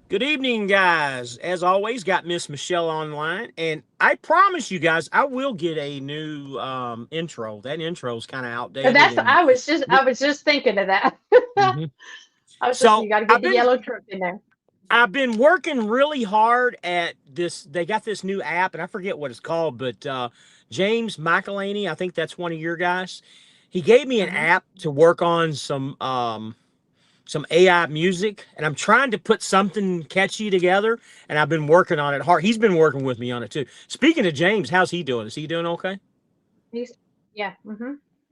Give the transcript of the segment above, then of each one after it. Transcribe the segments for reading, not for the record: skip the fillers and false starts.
Good evening, guys. As always, got Miss Michelle online, and I promise you guys, I will get a new intro. That intro is kind of But outdated, that's and I was just thinking of that. Mhm. I was just so you got to get the yellow truck in there. I've been working really hard at this. They got this new app, and I forget what it's called, but James McElhaney, I think that's one of your guys. He gave me an Uh-huh. app to work on some AI music, and I'm trying to put something catchy together, and I've been working on it hard. He's been working with me on it too. Speaking of James, how's he doing? Is he doing okay? He's yeah.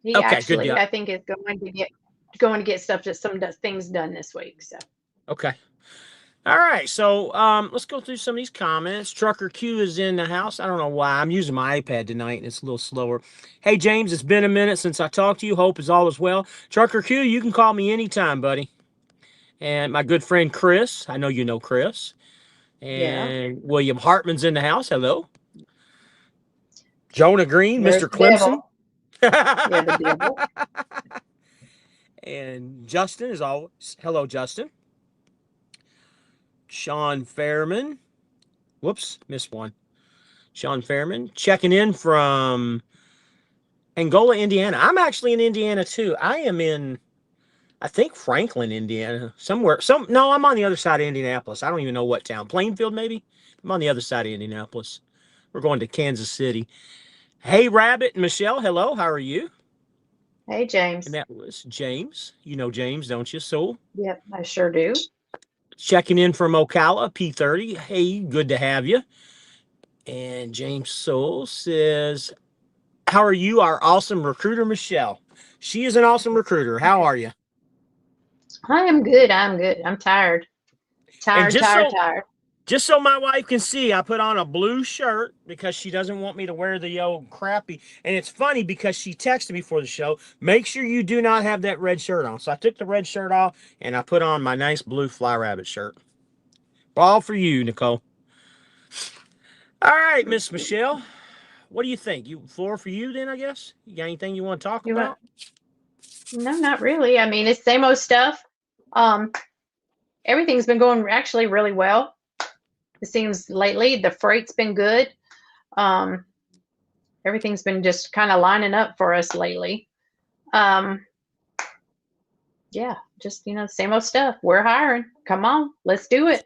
He Okay, good actually deal. I think is going to get stuff just things done this week. So Okay. All right, so let's go through some of these comments. Trucker Q is in the house. I don't know why. I'm using my iPad tonight, and it's a little slower. Hey, James, it's been a minute since I talked to you. Hope is all is well. Trucker Q, you can call me anytime, buddy. And my good friend Chris, I know you know Chris. yeah, And William Hartman's in the house. Hello. Jonah Green, there's Mr. the Clemson. devil. Yeah, the devil. And Justin, as always. Hello, Justin. Sean Fairman. Whoops, missed one. Sean Fairman checking in from Angola, Indiana. I'm actually in Indiana too. I am in, I think, Franklin, Indiana. Somewhere. No, I'm on the other side of Indianapolis. I don't even know what town. Plainfield, maybe? I'm on the other side of Indianapolis. We're going to Kansas City. Hey, Rabbit and Michelle. Hello. How are you? Hey, And James. that was James. You know James, don't you? So Yep, I sure do. checking in from Ocala, P30. Hey, good to have you. And James Soul says, how are you, our awesome recruiter, Michelle? She is an awesome recruiter. How are you? I am good. I'm good. I'm tired. And Tired, tired, tired. just so my wife can see, I put on a blue shirt because she doesn't want me to wear the old crappy. And it's funny because she texted me for the show, make sure you do not have that red shirt on. So I took the red shirt off and I put on my nice blue Fly Rabbit shirt. All for you, Nicole. All right, Miss Michelle. What do you think? You floor for you then, I guess? You got anything you want to talk You want? about? No, not really. I mean, it's same old stuff. Um, Everything's been going actually really well. It seems lately the freight's been good. Um, Everything's been just kind of lining up for us lately. Um, yeah, just same old stuff. We're hiring. Come on, let's do it.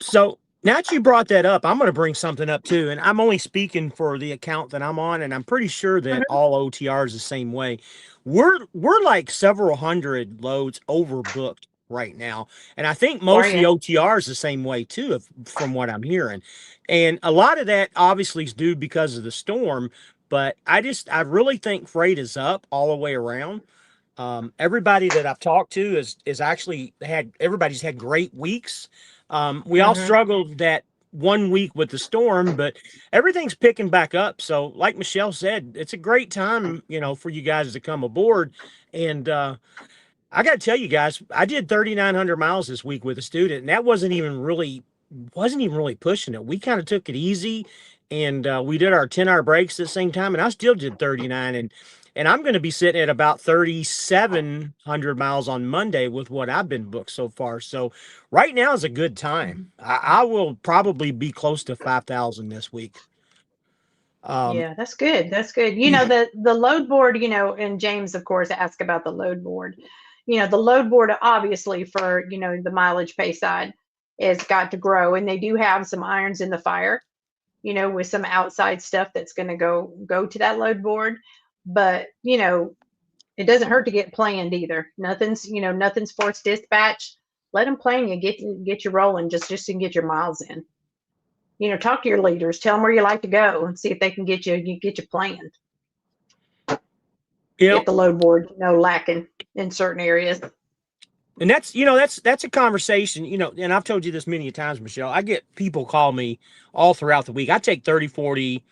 So now that you brought that up, I'm going to bring something up too. And I'm only speaking for the account that I'm on, and I'm pretty sure that Mhm. all OTRs the same way. We're like several hundred loads overbooked right now, and I think Are most of the you? OTRs the same way too, from what I'm hearing. And a lot of that obviously is due because of the storm. But I really think freight is up all the way around. Everybody that I've talked to is actually had everybody's had great weeks. We all Hmm. struggled that one week with the storm, but everything's picking back up. So, like Michelle said, it's a great time, for you guys to come aboard. And I got to tell you guys, I did 3,900 miles this week with a student, and that wasn't even really pushing it. We kind of took it easy, and we did our 10-hour breaks at the same time, and I still did 39. And I'm going to be sitting at about 3,700 miles on Monday with what I've been booked so far. So right now is a good time. I will probably be close to 5,000 this week. Um, Yeah, that's good. That's good. The load board. And James, of course, asked about the load board. The load board, obviously, for the mileage pay side, has got to grow, and they do have some irons in the fire. With some outside stuff that's going to go to that load board. But it doesn't hurt to get planned either. Nothing's forced dispatch. Let them plan you, get you rolling, just to get your miles in. Talk to your leaders, tell them where you like to go, and see if they can get you planned. you If know, the load board lacking in certain areas. And that's a conversation, and I've told you this many times, Michelle. I get people call me all throughout the week. I take 30, 40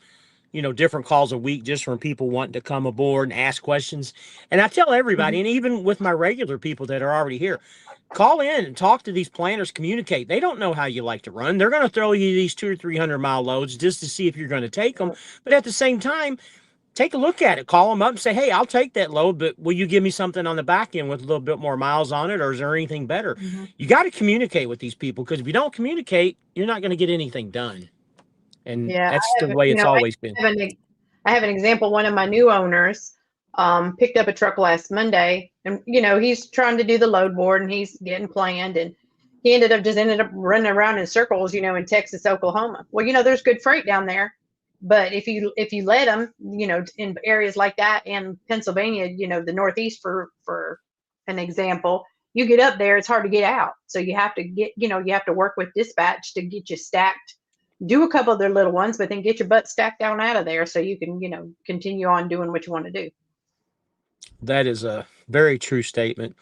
different calls a week just from people wanting to come aboard and ask questions. And I tell everybody, Mhm. and even with my regular people that are already here, call in and talk to these planners, communicate. They don't know how you like to run. They're going to throw you these 200 or 300 mile loads just to see if you're going to take them. But at the same time, take a look at it. Call them up and say, hey, I'll take that load, but will you give me something on the back end with a little bit more miles on it, or is there anything better? Mhm. You got to communicate with these people, because if you don't communicate, you're not going to get anything done. And Yeah, that's I the have, way it's always been. have I have an example. One of my new owners picked up a truck last Monday, and he's trying to do the load board, and he's getting planned, and he ended up running around in circles, in Texas, Oklahoma. Well, there's good freight down there, but if you let them, in areas like that, and Pennsylvania, the Northeast for an example, you get up there, it's hard to get out. So you have to you have to work with dispatch to get you stacked, do a couple of their little ones, but then get your butt stacked down out of there so you can, continue on doing what you want to do. That is a very true statement.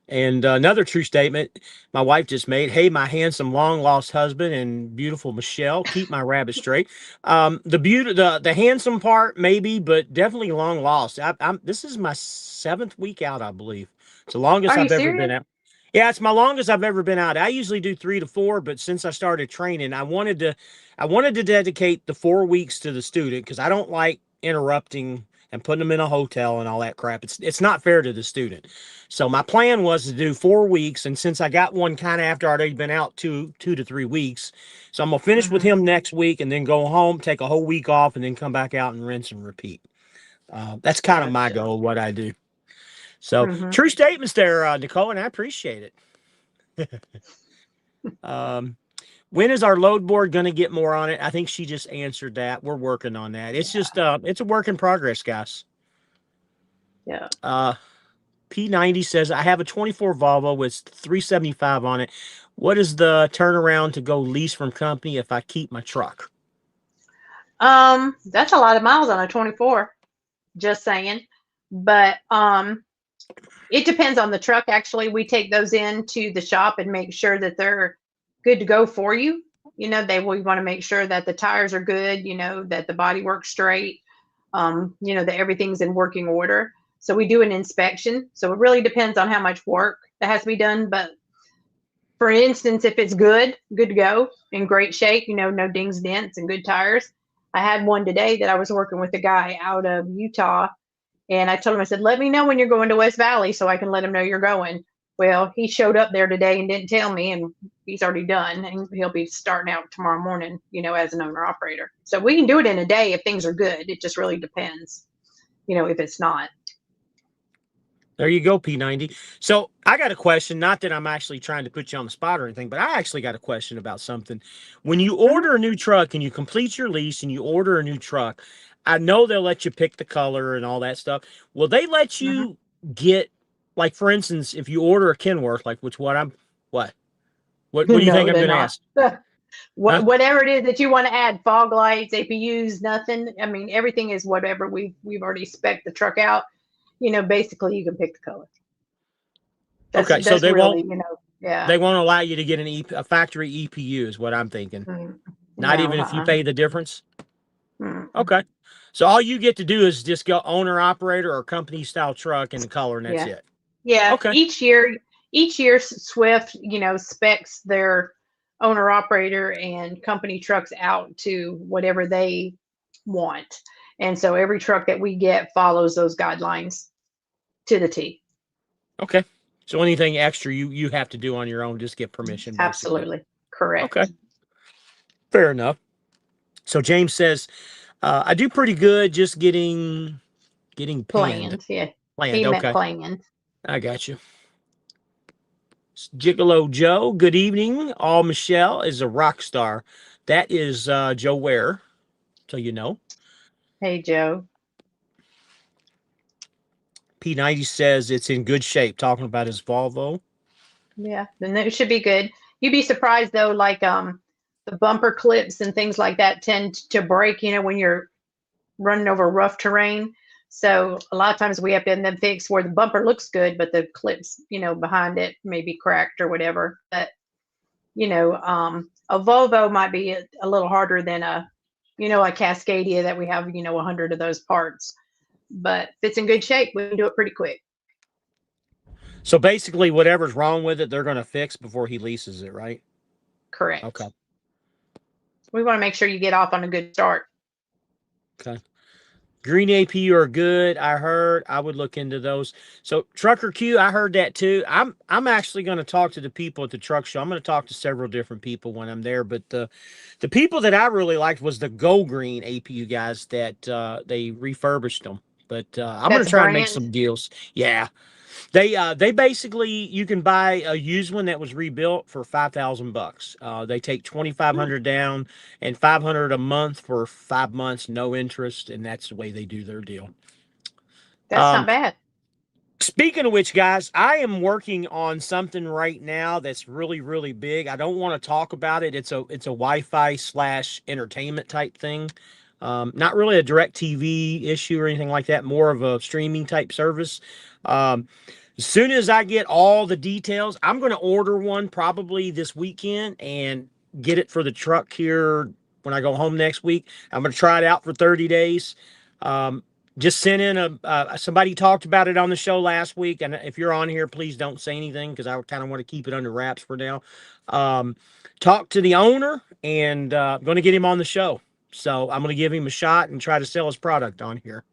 And another true statement my wife just made: hey, my handsome long lost husband and beautiful Michelle, keep my rabbit straight. The handsome part, maybe, but definitely long lost. This is my 7th week out, I believe. It's the longest Are you I've ever been serious? out. Yeah, it's my longest I've ever been out. I usually do 3 to 4, but since I started training, I wanted to dedicate the 4 weeks to the student, because I don't like interrupting and putting them in a hotel and all that crap. It's not fair to the student. So my plan was to do 4 weeks, and since I got one kind of after I'd already been out 2 to 3 weeks, so I'm gonna finish with Mm-hmm. him next week, and then go home, take a whole week off, and then come back out and rinse and repeat. That's kind of my Gotcha. goal, what I do. So Mm-hmm. true statements there, Nicole, and I appreciate it. um, when is our load board going to get more on it? I think she just answered that. We're working on that. It's Yeah. just it's a work in progress, guys. Yeah. Uh, P90 says, I have a 24 Volvo with 375 on it. What is the turnaround to go lease from company if I keep my truck? That's a lot of miles on a 24, just saying. But it depends on the truck. Actually, we take those into the shop and make sure that they're good to go for you. We want to make sure that the tires are good, that the body works straight, that everything's in working order. So we do an inspection. So it really depends on how much work that has to be done. But for instance, if it's good to go, in great shape, no dings, dents, and good tires. I had one today that I was working with a guy out of Utah, and I told him, I said, let me know when you're going to West Valley so I can let him know you're going. Well, he showed up there today and didn't tell me, and he's already done, and he'll be starting out tomorrow morning, as an owner operator. So we can do it in a day if things are good. It just really depends, if it's not. There you go, P90. So I got a question. Not that I'm actually trying to put you on the spot or anything, but I actually got a question about something. When you Mm-hmm. order a new truck and you complete your lease and you order a new truck, I know they'll let you pick the color and all that stuff. Will they let Mm-hmm. you get, like, for instance, if you order a Kenworth, like, which what I'm, what do you think No, I'm they're going to not. ask? Huh? Whatever it is that you want to add, fog lights, APUs, nothing. I mean, everything is whatever we've already spec'd the truck out. Basically you can pick the color. That's Okay, so that's really, yeah. they won't allow you to get a factory EPU is what I'm thinking. Mm, Not no, even if you pay the difference. Mm, Okay. So all you get to do is just go owner operator or company style truck and the color, and that's yeah. it. Yeah. Okay. Each year Swift, specs their owner operator and company trucks out to whatever they want. And so every truck that we get follows those guidelines to the T. Okay. So anything extra you have to do on your own, just get permission, basically. Absolutely. Okay. Correct. Fair enough. So James says, I do pretty good, just getting pinned. Planned. Yeah. He Planned. meant Okay. planned. I got you. Gigolo Joe, good evening. All Michelle is a rock star. That is Joe Ware, so you know. Hey, Joe. P90 says it's in good shape, talking about his Volvo. Yeah, then it should be good. You'd be surprised though, like the bumper clips and things like that tend to break, when you're running over rough terrain. So a lot of times we have to have them fixed where the bumper looks good, but the clips, behind it may be cracked or whatever. But a Volvo might be a little harder than a like Cascadia that we have, 100 of those parts. But if it's in good shape, we can do it pretty quick. So basically, whatever's wrong with it, they're going to fix before he leases it, right? Correct. Okay. We want to make sure you get off on a good start. Okay. Green APU are good. I heard. I would look into those. So Trucker Q, I heard that too. I'm actually going to talk to the people at the truck show. I'm going to talk to several different people when I'm there. But the people that I really liked was the Go Green APU guys that they refurbished them. But I'm going That's to a try and make brand. some deals. Yeah. They basically, you can buy a used one that was rebuilt for $5,000. They take 2,500 down and 500 a month for 5 months, no interest, and that's the way they do their deal. That's not bad. Speaking of which, guys, I am working on something right now that's really, really big. I don't want to talk about it. It's a Wi-Fi / entertainment type thing. Not really a direct TV issue or anything like that. More of a streaming type service. As soon as I get all the details, I'm going to order one probably this weekend and get it for the truck here when I go home next week. I'm going to try it out for 30 days. Just sent in somebody talked about it on the show last week. And if you're on here, please don't say anything because I kind of want to keep it under wraps for now. Talk to the owner and I'm going to get him on the show. So I'm going to give him a shot and try to sell his product on here.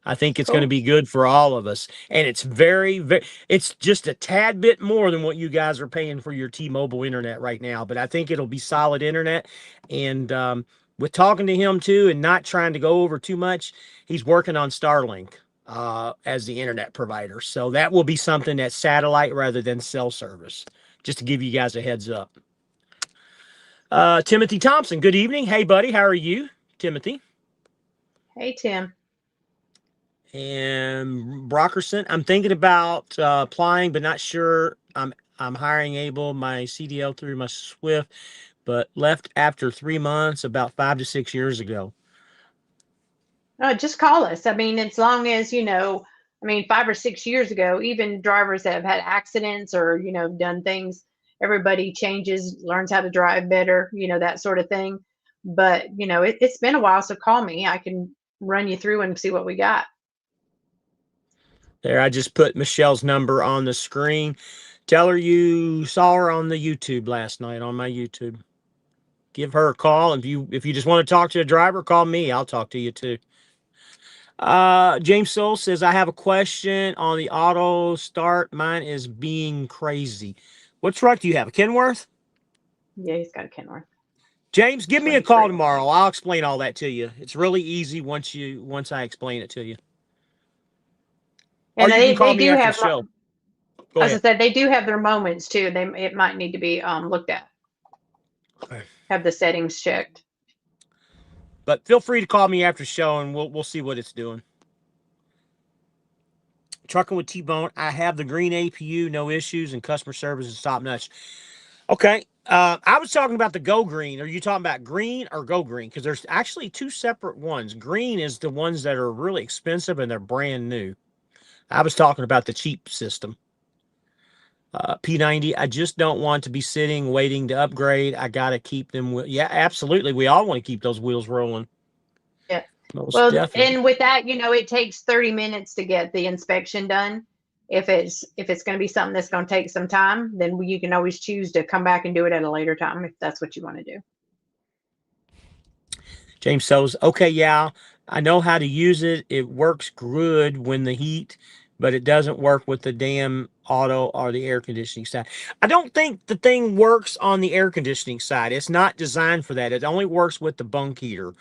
I think it's going to be good for all of us. And it's very, it's just a tad bit more than what you guys are paying for your T-Mobile internet right now. But I think it'll be solid internet. And with talking to him too and not trying to go over too much, he's working on Starlink as the internet provider. So that will be something that's satellite rather than cell service, just to give you guys a heads up. Timothy Thompson, good evening. Hey, buddy, how are you, Timothy? Hey, Tim. And Brockerson, I'm thinking about applying, but not sure. I'm hiring able my CDL through my Swift, but left after 3 months about 5 to 6 years ago. Just call us. I mean, as long as 5 or 6 years ago, even drivers that have had accidents or done things, everybody changes, learns how to drive better, that sort of thing. But it's been a while, so call me. I can run you through and see what we got. There, I just put Michelle's number on the screen. Tell her you saw her on the YouTube last night on my YouTube. Give her a call. If you just want to talk to a driver, call me. I'll talk to you too. James Soul says, I have a question on the auto start. Mine is being crazy. What truck do you have? A Kenworth? Yeah, he's got a Kenworth. James, give me a call tomorrow. I'll explain all that to you. It's really easy once I explain it to you. And or you can call me after the show. Go ahead. As I said, they do have their moments too. It might need to be looked at. Okay. Have the settings checked. But feel free to call me after the show, and we'll see what it's doing. Trucking with T-Bone. I have the green APU, no issues, and customer service is top notch. Okay. I was talking about the Go Green. Are you talking about green or Go Green? Because there's actually two separate ones. Green is the ones that are really expensive and they're brand new. I was talking about the cheap system. P90, I just don't want to be sitting waiting to upgrade. I got to keep them. Yeah, absolutely. We all want to keep those wheels rolling. Yeah. Most well, definitely. And with that, it takes 30 minutes to get the inspection done. If it's going to be something that's going to take some time, then you can always choose to come back and do it at a later time if that's what you want to do. James So's, okay, yeah, I know how to use it. It works good when the heat, but it doesn't work with the damn auto or the air conditioning side. I don't think the thing works on the air conditioning side. It's not designed for that. It only works with the bunk heater.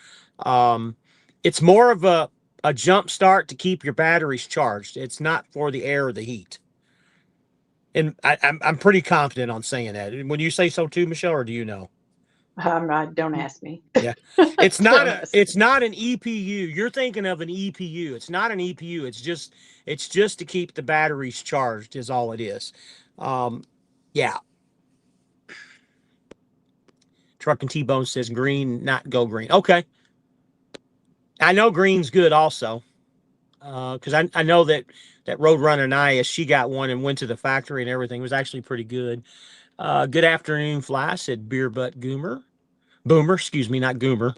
It's more of a jump start to keep your batteries charged. It's not for the air or the heat. And I'm pretty confident on saying that. When you say so too, Michelle, or do you know? Don't ask me. Yeah, it's not an EPU. You're thinking of an EPU. It's not an EPU. It's just to keep the batteries charged is all it is. Yeah. Truck and T-Bone says green, not Go Green. Okay. I know green's good also. Because I know that Roadrunner Naya, she got one and went to the factory and everything. It was actually pretty good. Good afternoon, Fly, said Beer Butt Goomer. Boomer, excuse me, not Goomer.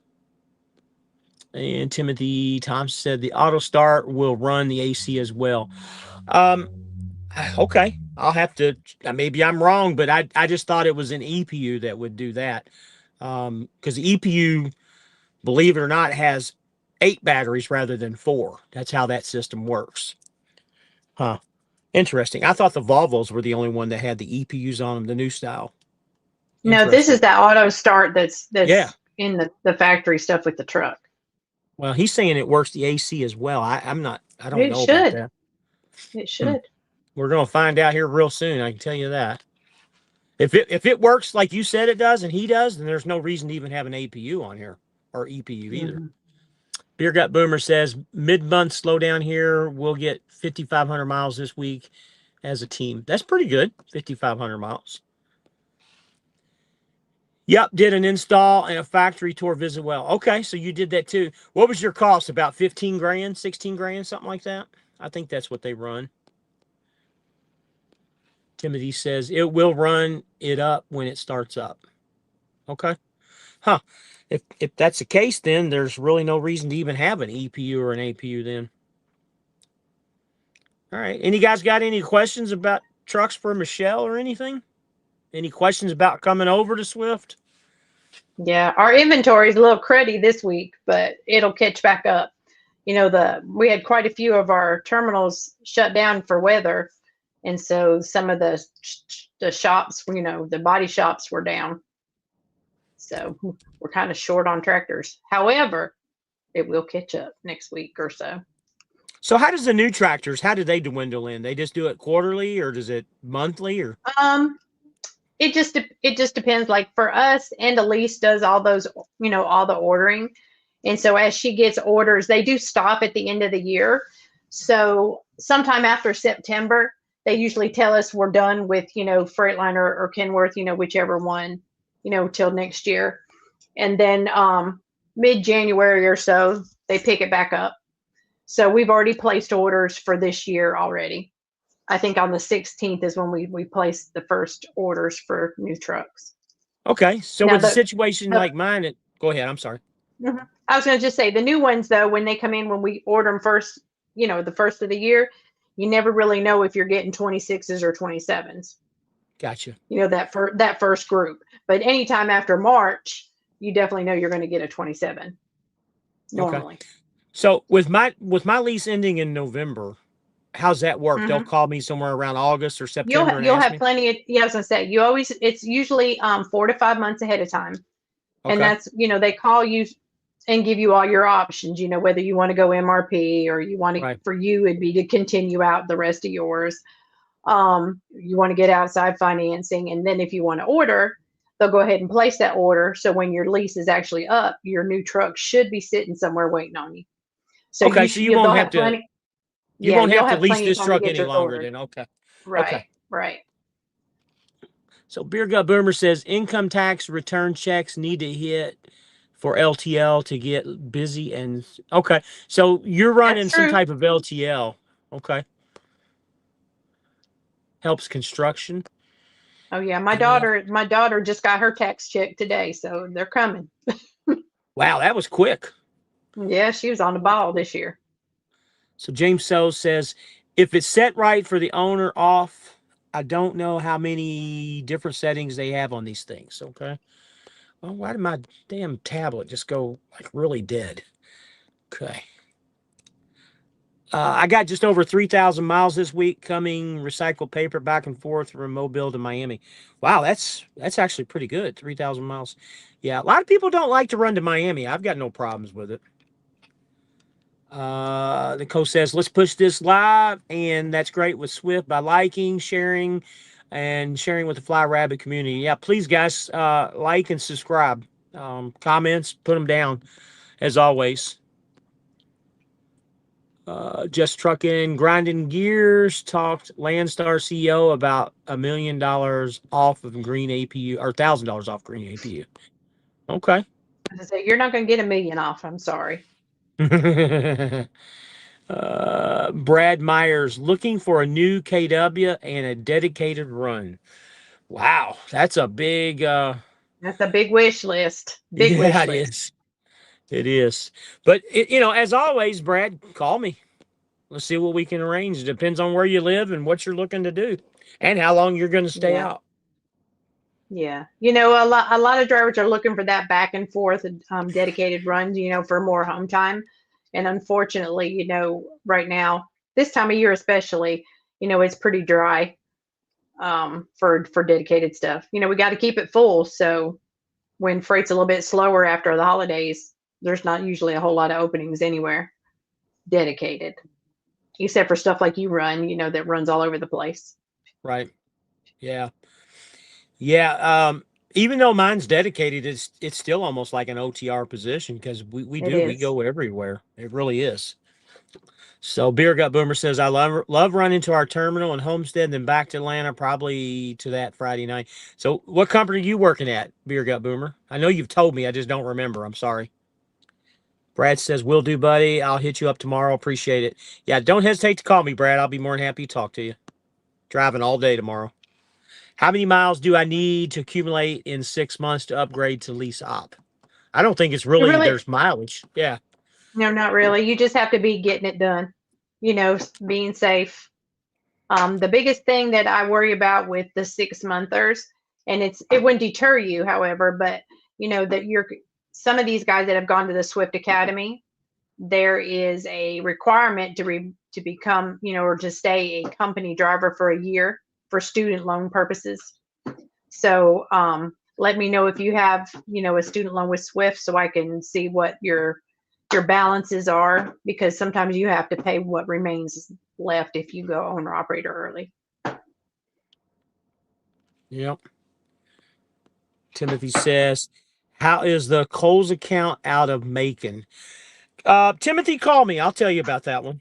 And Timothy Thompson said the auto start will run the AC as well. Um, okay, I'll have to. Maybe I'm wrong, but I just thought it was an EPU that would do that. Because the EPU, believe it or not, has 8 batteries rather than 4. That's how that system works. Huh. Interesting. I thought the Volvos were the only one that had the EPUs on them, the new style. No, this is Interesting. that auto start Yeah. that's in the factory stuff with the truck. Well, he's saying it works the AC as well. I'm not. I don't It know about should. that. It Hmm. should. We're gonna find out here real soon. I can tell you that. If it works like you said it does and he does, then there's no reason to even have an APU on here or EPU either. Mhm. Beer Gut Boomer says mid-month slowdown here. We'll get 5,500 miles this week as a team. That's pretty good. 5,500 miles. Yep, did an install and a factory tour visit. Well, okay, so you did that too. What was your cost? About 15 grand, 16 grand, something like that. I think that's what they run. Timothy says it will run it up when it starts up. Okay. Huh. If that's the case, then there's really no reason to even have an EPU or an APU then. All right. Any guys got any questions about trucks for Michelle or anything? Any questions about coming over to Swift? Yeah, our inventory is a little cruddy this week, but it'll catch back up. We had quite a few of our terminals shut down for weather, and so some of the shops, the body shops were down. So we're kind of short on tractors. However, it will catch up next week or so. So how does the new tractors, how do they dwindle in? They just do it quarterly or does it monthly or? Um, it just depends. Like for us, and Elise does all those, all the ordering. And so as she gets orders, they do stop at the end of the year. So sometime after September, they usually tell us we're done with, Freightliner or Kenworth, whichever one, till next year. And then mid-January or so, they pick it back up. So we've already placed orders for this year already. I think on the 16th is when we placed the first orders for new trucks. Okay. So Now with a situation the like mine, go ahead. I'm sorry. I was going to just say the new ones though, when they come in, when we order them first, the first of the year, you never really know if you're getting 26s or 27s. Gotcha. That first group. But anytime after March, you definitely know you're going to get a 27 Okay. normally. So with my lease ending in November, how's that work? They'll Mm-hmm. call me somewhere around August or September and You'll ask have me. plenty of, yeah, I was gonna say it's usually 4 to 5 months ahead of time. And Okay. that's, they call you and give you all your options, whether you want to go MRP or you want to, Right. for you it'd be to continue out the rest of yours. You want to get outside financing, and then if you want to order, they'll go ahead and place that order. So when your lease is actually up, your new truck should be sitting somewhere waiting on you. So Okay. So they'll have plenty. you Yeah, won't you'll have to have lease plenty of this time to truck get any yours longer ordered. then. Okay. Right, Okay. right. So Beer Gut Boomer says income tax return checks need to hit for LTL to get busy and okay. So you're That's running some true. type of LTL. Okay. Helps construction. Oh yeah, Yeah. my daughter just got her tax check today, so they're coming. Wow, that was quick. Yeah, she was on the ball this year. So James Sells says if it's set right for the owner off, I don't know how many different settings they have on these things. Okay. Well, why did my damn tablet just go like really dead? Okay. I got just over 3,000 miles this week coming recycled paper back and forth from Mobile to Miami. Wow, that's actually pretty good. 3,000 miles. Yeah, a lot of people don't like to run to Miami. I've got no problems with it. The coach says, let's push this live. And that's great with Swift by liking, sharing, and sharing with the Fly Rabbit community. Yeah, please, guys, like and subscribe. Comments, put them down as always. Just trucking, grinding gears. Talked Landstar CEO about $1 million off of green APU or $1,000 off green APU. Okay. I say you're not going to get a million off. I'm sorry. Brad Myers looking for a new KW and a dedicated run. Wow, that's a big. That's a big wish list. Big Yeah, wish it list. is. It is. But, as always, Brad, call me. Let's see what we can arrange. It depends on where you live and what you're looking to do and how long you're going to stay Yeah. out. Yeah. A lot of drivers are looking for that back and forth dedicated runs, for more home time. And unfortunately, right now, this time of year especially, it's pretty dry for dedicated stuff. We got to keep it full. So when freight's a little bit slower after the holidays, there's not usually a whole lot of openings anywhere dedicated, except for stuff like you run, that runs all over the place. Right. Yeah. Yeah. Even though mine's dedicated, it's still almost like an OTR position because It we is. go everywhere. It really is. So Beer Gut Boomer says, I love running to our terminal in Homestead, then back to Atlanta, probably to that Friday night. So what company are you working at, Beer Gut Boomer? I know you've told me, I just don't remember. I'm sorry. Brad says, will do, buddy. I'll hit you up tomorrow. Appreciate it. Yeah, don't hesitate to call me, Brad. I'll be more than happy to talk to you. Driving all day tomorrow. How many miles do I need to accumulate in 6 months to upgrade to lease op? I don't think it's You really, really, there's mileage. Yeah. no, not really. You just have to be getting it done, being safe. The biggest thing that I worry about with the 6 monthers, and it wouldn't deter you, however, but that some of these guys that have gone to the Swift Academy, there is a requirement to become, or to stay a company driver for a year for student loan purposes. So let me know if you have, a student loan with Swift so I can see what your balances are, because sometimes you have to pay what remains left if you go owner operator early. Yep. Timothy says, how is the Coles account out of Macon? Timothy, call me. I'll tell you about that one.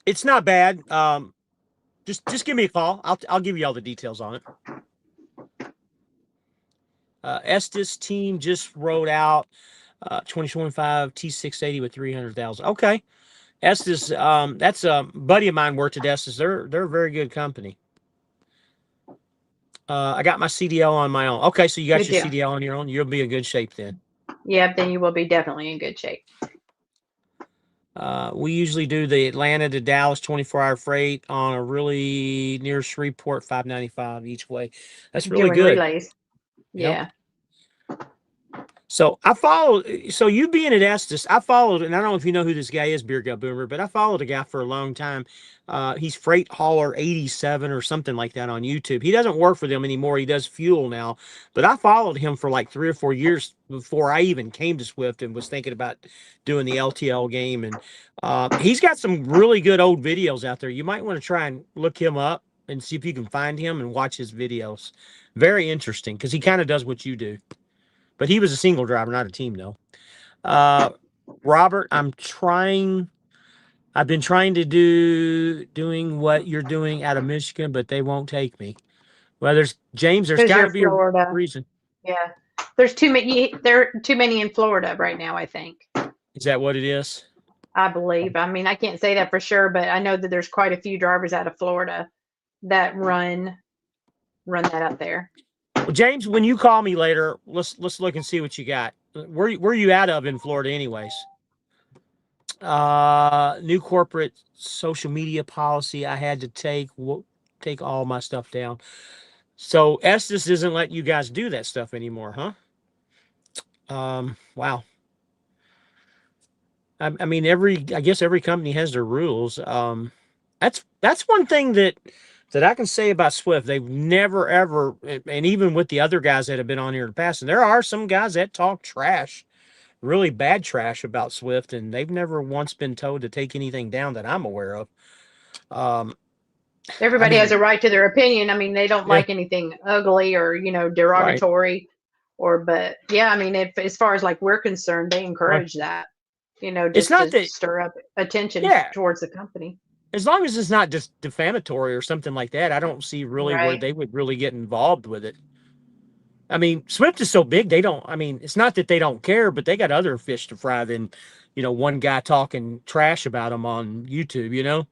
It's not bad. Just give me a call. I'll give you all the details on it. Estes team just wrote out 2025 T680 with 300,000. Okay. Estes, that's a buddy of mine worked at Estes. They're a very good company. I got my CDL on my own. Okay, so you got Good your deal. CDL on your own. You'll be in good shape then. Yep, then you will be definitely in good shape. We usually do the Atlanta to Dallas 24-hour freight on a really near Shreveport, $5.95 each way. That's really Doing good. relays. Yep. Yeah. So I followed. So you being at Estes, I followed, and I don't know if you know who this guy is, Beer Gut Boomer, but I followed a guy for a long time. He's Freight Hauler 87 or something like that on YouTube. He doesn't work for them anymore. He does fuel now, but I followed him for like 3 or 4 years before I even came to Swift and was thinking about doing the LTL game. And he's got some really good old videos out there. You might want to try and look him up and see if you can find him and watch his videos. Very interesting because he kind of does what you do. But he was a single driver, not a team, though. Robert, I've been trying to doing what you're doing out of Michigan, but they won't take me. Well, there's Because got you're to be a Florida. reason. Yeah. There's too many. There are too many in Florida right now, I think. Is that what it is? I believe. I mean, I can't say that for sure, but I know that there's quite a few drivers out of Florida that run that out there. Well, James, when you call me later, let's look and see what you got. Where you out of in Florida, anyways? New corporate social media policy. I had to take all my stuff down. So Estes isn't letting you guys do that stuff anymore, huh? Wow. I mean, I guess every company has their rules. That's one thing that I can say about Swift. They've never ever, and even with the other guys that have been on here in the past, and there are some guys that talk trash, really bad trash about Swift, and they've never once been told to take anything down that I'm aware of. Um, I Everybody has mean, a right to their opinion. I mean, they don't yeah, like anything ugly or, right, derogatory but yeah, I mean, if as far as like we're concerned, they right. encourage that, It's just not to that, stir up attention yeah. towards the company. As long as it's not just defamatory or something like that, I don't see really where Right. they would really get involved with it. I mean, Swift is so big, they don't, I mean, it's not that they don't care, but they got other fish to fry than, one guy talking trash about them on YouTube.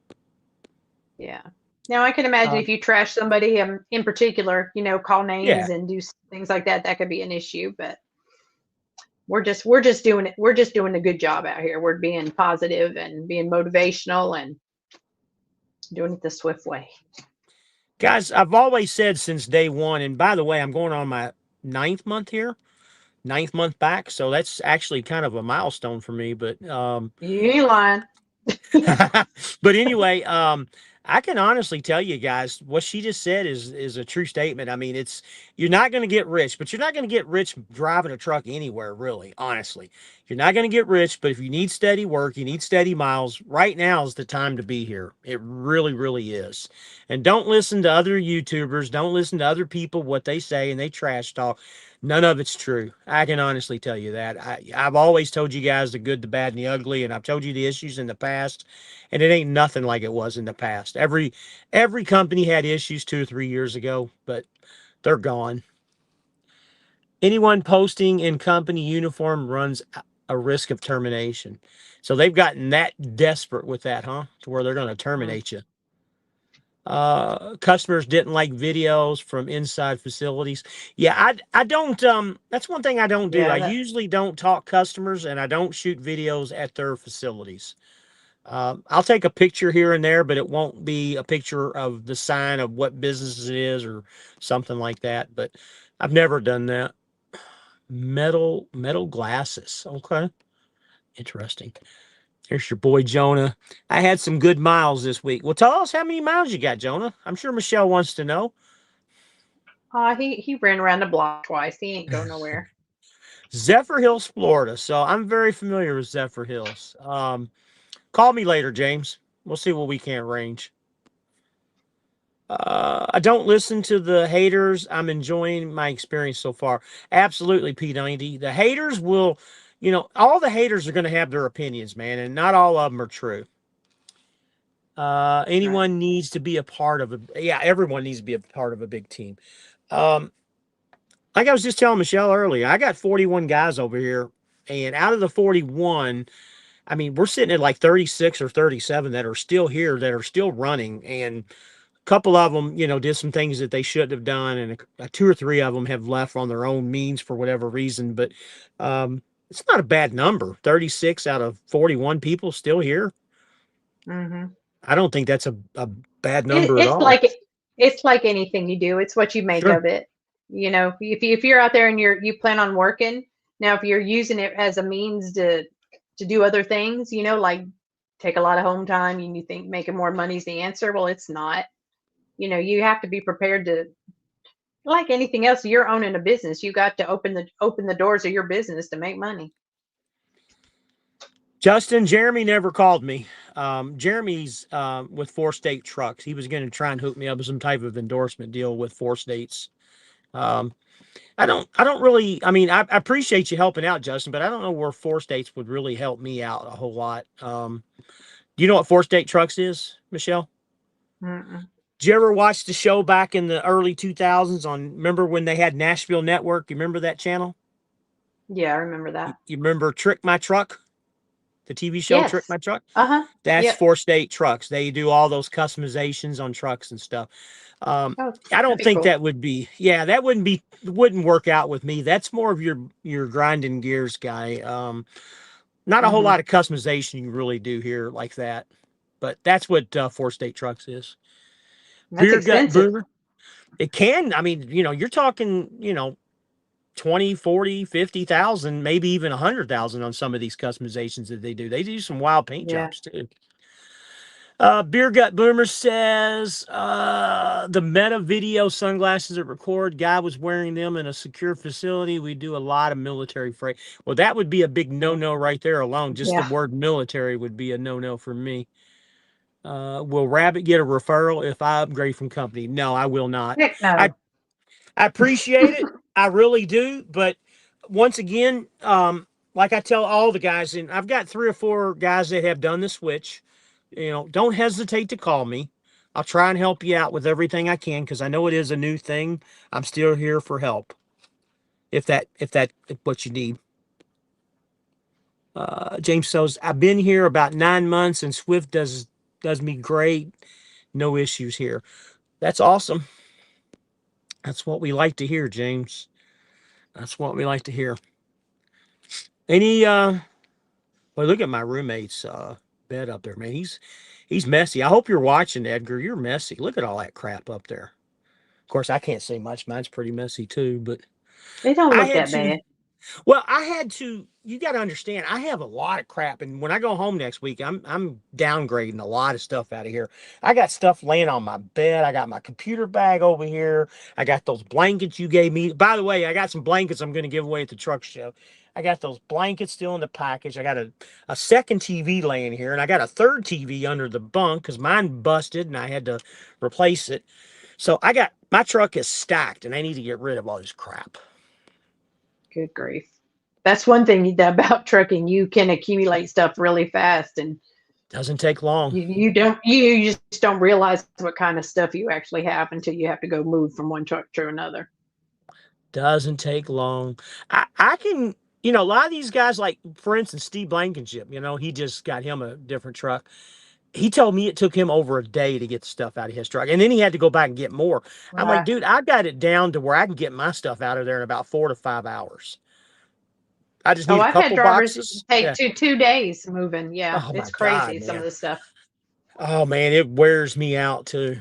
Yeah. Now I can imagine Uh, if you trash somebody in particular, call yeah, names and do things like that, that could be an issue. But we're just doing it. We're just doing a good job out here. We're being positive and being motivational and doing it the Swift way. Guys, I've always said since day one, and by the way, I'm going on my ninth month here, ninth month back. So that's actually kind of a milestone for me. You ain't lying. But anyway, I can honestly tell you guys what she just said is a true statement. I mean, it's you're not going to get rich, but you're not going to get rich driving a truck anywhere, really. Honestly, you're not going to get rich, but if you need steady work, you need steady miles. Right now is the time to be here. It really, really is. And don't listen to other YouTubers. Don't listen to other people what they say and they trash talk. None of it's true. I can honestly tell you that. I've always told you guys the good, the bad, and the ugly, and I've told you the issues in the past, and it ain't nothing like it was in the past. Every company had issues 2 or 3 years ago, but they're gone. Anyone posting in company uniform runs a risk of termination. So they've gotten that desperate with that, huh? To where they're going to Mm. terminate you. Customers didn't like videos from inside facilities. Yeah, I don't that's one thing I don't do. I Yeah, that. usually don't talk customers and I don't shoot videos at their facilities. I'll take a picture here and there, but it won't be a picture of the sign of what business it is or something like that. But I've never done that. Metal glasses. Okay. Interesting. Here's your boy Jonah. I had some good miles this week. Well, tell us how many miles you got, Jonah. I'm sure Michelle wants to know. He ran around the block twice. He ain't go nowhere. Zephyr Hills, Florida. So I'm very familiar with Zephyr Hills. Call me later, James. We'll see what we can arrange. I don't listen to the haters. I'm enjoying my experience so far. Absolutely, P90. The haters will, all the haters are going to have their opinions, man, and not all of them are true. Right. Anyone needs to be a part of yeah, everyone needs to be a part of a big team. Um, like I was just telling Michelle earlier, I got 41 guys over here, and out of the 41, I mean, we're sitting at like 36 or 37 that are still here, that are still running, and a couple of them, did some things that they shouldn't have done, and two or three of them have left on their own means for whatever reason. But it's not a bad number. 36 out of 41 people still here. Hmm. I don't think that's a bad It, number at it's all. like it's like anything you do. It's what you make Sure. of it. If you're out there and you plan on working, now if you're using it as a means to do other things, like take a lot of home time and you think making more money is the answer, well, it's not. You have to be prepared to, like anything else, you're owning a business. You got to open the doors of your business to make money. Justin, Jeremy never called me. Jeremy's with Four State Trucks. He was going to try and hook me up with some type of endorsement deal with Four States. Um, I don't really. I mean, I appreciate you helping out, Justin, but I don't know where Four States would really help me out a whole lot. Do you know what Four State Trucks is, Michelle? Mm-mm. Did you ever watch the show back in the early 2000s on, remember when they had Nashville Network? You remember that channel? Yeah, I remember You, that. you remember Trick My Truck, the TV show Trick Yes. My Truck? Uh-huh. That's Yep. Four State Trucks. They do all those customizations on trucks and stuff. Oh, I that'd don't be think cool. that would be, yeah, that wouldn't work out with me. That's more of your grinding gears guy. Not a whole Hmm. lot of customization you really do here like that, but that's what Four State Trucks is. That's Beer gut expensive. boomer. It can, I mean, you're talking, 20, 40, 50,000, maybe even 100,000 on some of these customizations that they do. They do some wild paint Yeah. jobs too. Beer Gut Boomer says the Meta video sunglasses that record, guy was wearing them in a secure facility. We do a lot of military freight. Well, that would be a big no-no right there alone. Just the Yeah. word military would be a no-no for me. Will Rabbit get a referral if I upgrade from company? No, I will not. Heck I no. I appreciate it. I really do. But once again, like I tell all the guys, and I've got 3 or 4 guys that have done the switch, don't hesitate to call me. I'll try and help you out with everything I can because I know it is a new thing. I'm still here for help if what you need. James says I've been here about 9 months and Swift does me great. No issues here. That's awesome. That's what we like to hear, James. That's what we like to hear. Any well, look at my roommate's bed up there, man. He's messy. I hope you're watching, Edgar. You're messy. Look at all that crap up there. Of course, I can't say much. Mine's pretty messy too, but They don't I look had that to bad. well, I had to. You got to understand, I have a lot of crap, and when I go home next week, I'm downgrading a lot of stuff out of here. I got stuff laying on my bed. I got my computer bag over here. I got those blankets you gave me. By the way, I got some blankets I'm going to give away at the truck show. I got those blankets still in the package. I got a second TV laying here, and I got a third TV under the bunk because mine busted, and I had to replace it. So I got my truck is stacked, and I need to get rid of all this crap. Good grief. That's one thing about trucking. You can accumulate stuff really fast, and Doesn't take long. you just don't realize what kind of stuff you actually have until you have to go move from one truck to another. Doesn't take long. I can, you know, a lot of these guys, like for instance, Steve Blankenship, you know, he just got him a different truck. He told me it took him over a day to get the stuff out of his truck. And then he had to go back and get more. I'm like, Right. dude, I got it down to where I can get my stuff out of there in about 4 to 5 hours. I just Oh, need a I've had couple drivers boxes. take Yeah. 2 days moving. Yeah, Oh my it's God, crazy some of man. the stuff. Oh man, it wears me out too.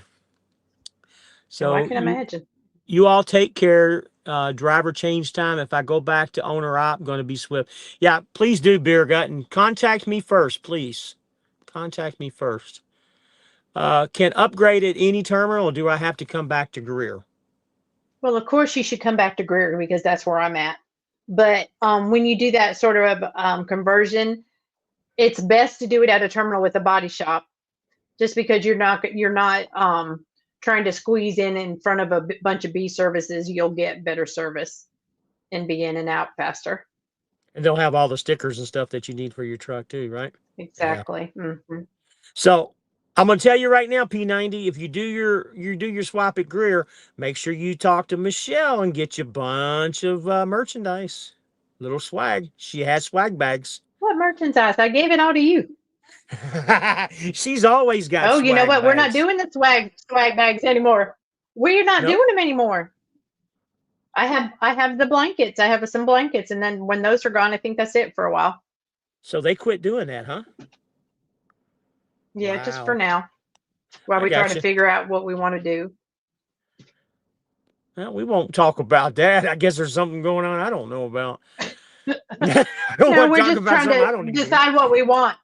Oh, I So can imagine. you all take care. Driver change time. If I go back to owner op, I'm going to be swift. Yeah, please do, Beer Gut, and contact me first, please. Contact me first. Can upgrade at any terminal, or do I have to come back to Greer? Well, of course, you should come back to Greer because that's where I'm at. But when you do that sort of conversion, it's best to do it at a terminal with a body shop, just because you're not trying to squeeze in front of a bunch of B services. You'll get better service and be in and out faster. And they'll have all the stickers and stuff that you need for your truck too, right? Yeah. Exactly. So I'm going to tell you right now, P90, if you do your swap at Greer, make sure you talk to Michelle and get you a bunch of merchandise, little swag. She has swag bags. What merchandise? I gave it all to you. She's always got Oh, you know swag what? We're not bags. doing the swag bags anymore. We're not Nope. doing them anymore. I have the blankets. I have some blankets, and then when those are gone, I think that's it for a while. So they quit doing that, huh? Yeah, just for Wow. now, while I we try got to you. figure out what we want to do. Well, we won't talk about that. I guess there's something going on I don't know about. I don't No, want to we're talk just about trying something to I don't need to hear. decide what we want.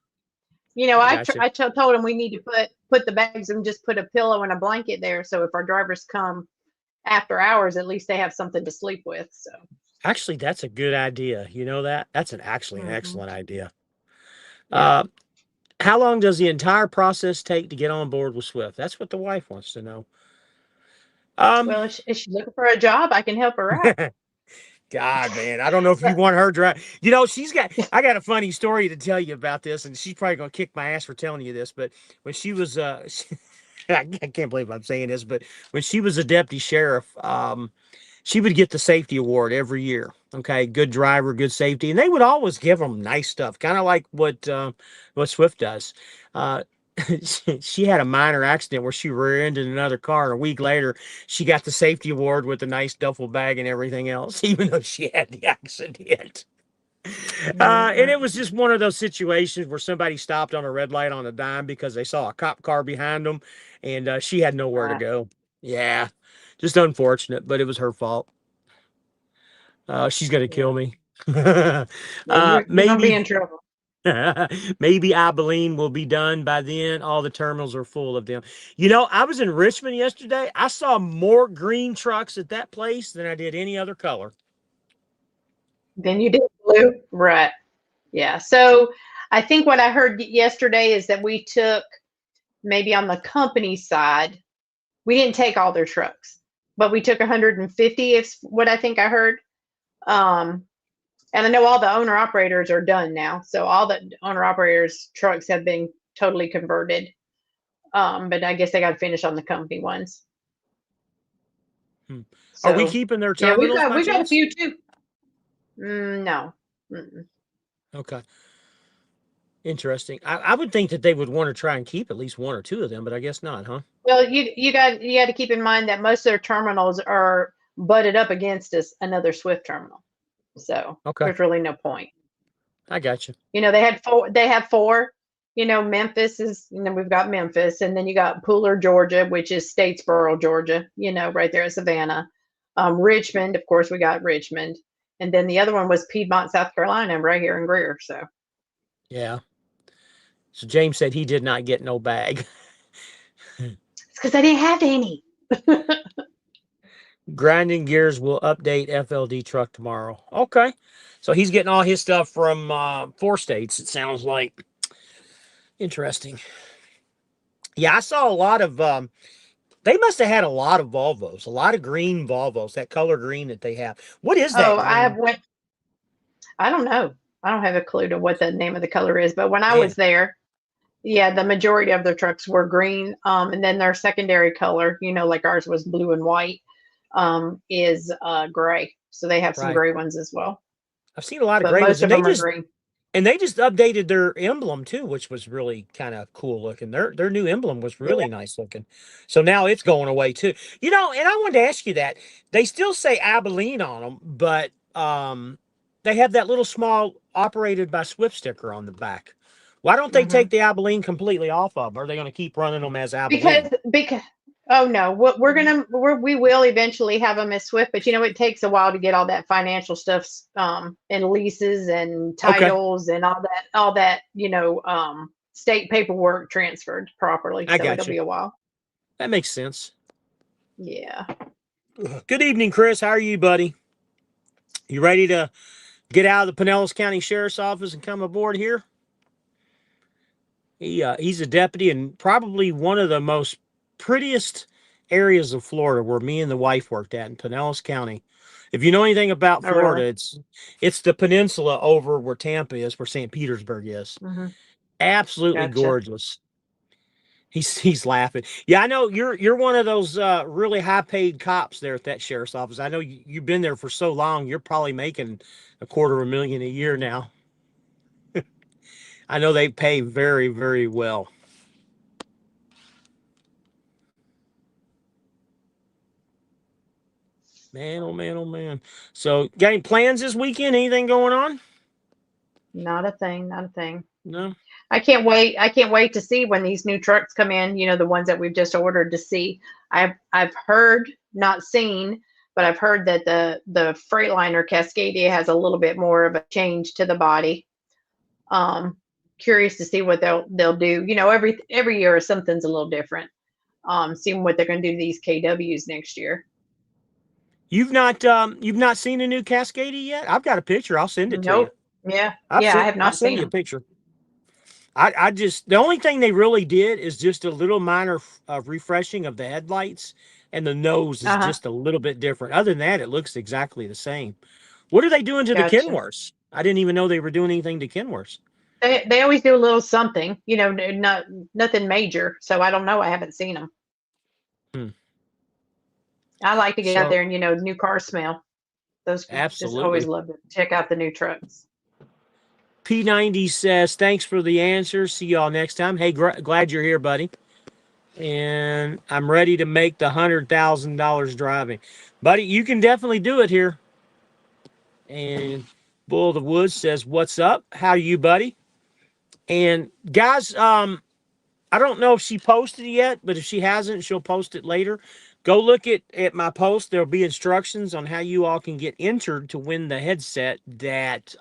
I got you. Told them we need to put the bags and just put a pillow and a blanket there, so if our drivers come after hours, at least they have something to sleep with. So. Actually, that's a good idea. You know that? That's actually an Hmm. excellent idea. Yeah. Uh, how long does the entire process take to get on board with Swift? That's what the wife wants to know. Um, Well, if she's looking for a job, I can help her out. God, man, I don't know if you But want her drive. You know, I got a funny story to tell you about this, and she's probably gonna kick my ass for telling you this. But when she was, I can't believe I'm saying this, but when she was a deputy sheriff, she would get the safety award every year. Okay, good driver, good safety, and they would always give them nice stuff, kind of like what Swift does. Uh, she had a minor accident where she rear-ended another car, and a week later, she got the safety award with a nice duffel bag and everything else, even though she had the accident. And it was just one of those situations where somebody stopped on a red light on a dime because they saw a cop car behind them, and she had nowhere to right. go. Yeah, just unfortunate, but it was her fault. She's gonna kill Yeah. me. Yeah, you're gonna be Maybe, in trouble. maybe Abilene will be done by then. All the terminals are full of them. You know, I was in Richmond yesterday. I saw more green trucks at that place than I did any other color. Then you did blue. Right. Yeah. So I think what I heard yesterday is that we took, maybe on the company side, we didn't take all their trucks, but we took 150 is what I think I heard. Um, and I know all the owner operators are done now. So all the owner operators trucks have been totally converted. But I guess they got to finish on the company ones. Hmm. Are we So keeping their yeah, we've terminals got by we've got a chance? few too. No. Mm-mm. Okay. Interesting. I would think that they would want to try and keep at least one or two of them, but I guess not, huh? Well, you got to keep in mind that most of their terminals are butted up against another Swift terminal. So Okay. there's really no point. I got you. You know, they had four. They have four. You know, Memphis is. And then we've got Memphis, and then you got Pooler, Georgia, which is Statesboro, Georgia. You know, right there at Savannah. Richmond, of course, we got Richmond, and then the other one was Piedmont, South Carolina, right here in Greer. So Yeah. So James said he did not get no bag. it's because I didn't have any. Grinding Gears will update FLD truck tomorrow. Okay. So he's getting all his stuff from 4 states, it sounds like. Interesting. Yeah, I saw a lot of, they must have had a lot of Volvos, a lot of green Volvos, that color green that they have. What is that Oh, I green? went. I don't know. I don't have a clue to what the name of the color is, but when I was Man, there, yeah, the majority of their trucks were green. And then their secondary color, you know, like ours was blue and white, is gray. So they have some right. gray ones as well. I've seen a lot of But gray ones, most and of them are green. they just updated their emblem too, which was really kind of cool looking. Their new emblem was Yeah. really nice looking. So now it's going away too. You know, and I wanted to ask you that. They still say Abilene on them, but they have that little small operated by Swift sticker on the back. Why don't they Hmm. take the Abilene completely off of them? Are they going to keep running them as Abilene? Because oh no, we will eventually have them as Swift, but you know it takes a while to get all that financial stuff, and leases and Okay, titles and all that state paperwork transferred properly. I So got it'll you. be a while. That makes sense. Yeah. Good evening, Chris. How are you, buddy? You ready to get out of the Pinellas County Sheriff's Office and come aboard here? He's a deputy in probably one of the most prettiest areas of Florida where me and the wife worked at in Pinellas County. If you know anything about Oh really? Florida, it's the peninsula over where Tampa is, where St. Petersburg is. Hmm. Absolutely Gotcha. gorgeous. He's laughing. Yeah, I know you're one of those really high paid cops there at that sheriff's office. I know you've been there for so long. You're probably making $250,000 a year now. I know they pay very, very well. Man, oh man, oh man. So, got any plans this weekend? Anything going on? Not a thing. Not a thing. No. I can't wait. I can't wait to see when these new trucks come in, you know, the ones that we've just ordered to see. I've heard, not seen, but I've heard that the Freightliner Cascadia has a little bit more of a change to the body. Um, Curious to see what they'll do. You know, every year something's a little different. Seeing what they're going to do to these KWs next year. You've not seen a new Cascadia yet? I've got a picture. I'll send it to you. Nope. Yeah. Yeah, I have I'll not send seen you a them. picture. I just the only thing they really did is just a little minor refreshing of the headlights, and the nose is Uh-huh. just a little bit different. Other than that, it looks exactly the same. What are they doing to the Gotcha. Kenworths? I didn't even know they were doing anything to Kenworths. They always do a little something, you know, not nothing major. So I don't know. I haven't seen them. Hmm. I like to get out So there and new car smell. Those just always absolutely. love to check out the new trucks. P90 says, thanks for the answer. See y'all next time. Hey, glad you're here, buddy. And I'm ready to make the $100,000 driving. Buddy, you can definitely do it here. And Bull of the Woods says, what's up? How are you, buddy? And guys, I don't know if she posted it yet, but if she hasn't, she'll post it later. Go look at my post. There'll be instructions on how you all can get entered to win the headset that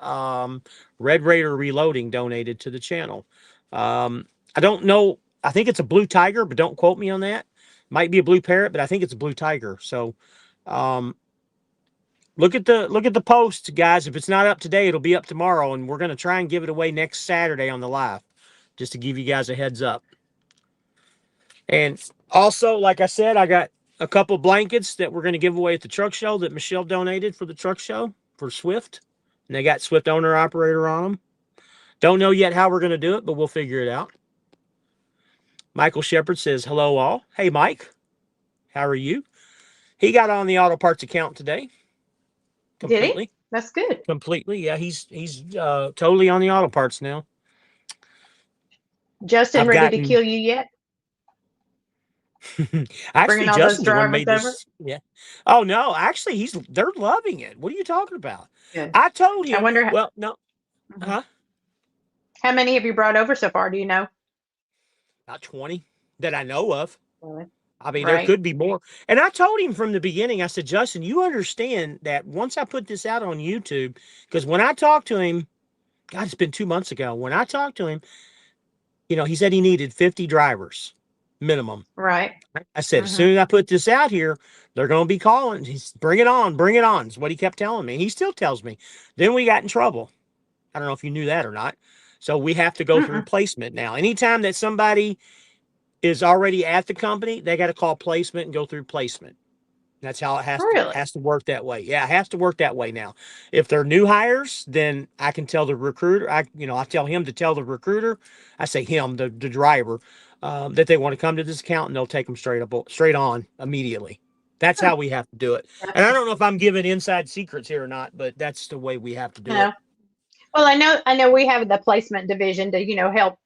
Red Raider Reloading donated to the channel. I don't know. I think it's a blue tiger, but don't quote me on that. Might be a blue parrot, but I think it's a blue tiger. So um, look at the post, guys. If it's not up today, it'll be up tomorrow, and we're going to try and give it away next Saturday on the live, just to give you guys a heads up. And also, like I said, I got a couple blankets that we're going to give away at the truck show that Michelle donated for the truck show for Swift. And they got Swift owner operator on them. Don't know yet how we're going to do it, but we'll figure it out. Michael Shepard says, hello all. Hey, Mike. How are you? He got on the auto parts account today. Did he? Completely. That's good. Completely. Yeah, he's totally on the auto parts now. Justin, I've ready to gotten kill you yet? Actually, Bringing all those Justin's the one who drivers made over? this. Yeah. Oh no, actually, they're loving it. What are you talking about? Good. I told I him. wonder how. Well, no, Mhm. huh? How many have you brought over so far? Do you know? About 20 that I know of. Really? I mean, there Right. could be more. And I told him from the beginning, I said, Justin, you understand that once I put this out on YouTube, because when I talked to him, God, it's been 2 months ago. When I talked to him, he said he needed 50 drivers minimum. Right. I said, as Mm-hmm. soon as I put this out here, they're going to be calling. He's bring it on, bring it on. Is what he kept telling me. He still tells me. Then we got in trouble. I don't know if you knew that or not. So we have to go through Mm-mm. placement now. Anytime that somebody is already at the company, they got to call placement and go through placement. That's how it Really? has to work that way. Yeah, it has to work that way now. If they're new hires, then I can tell the recruiter. I tell him to tell the recruiter. I say him, the driver, that they want to come to this account, and they'll take them straight on immediately. That's Huh. how we have to do it. And I Gotcha. don't know if I'm giving inside secrets here or not, but that's the way we have to do it. No. Well, I know we have the placement division to, help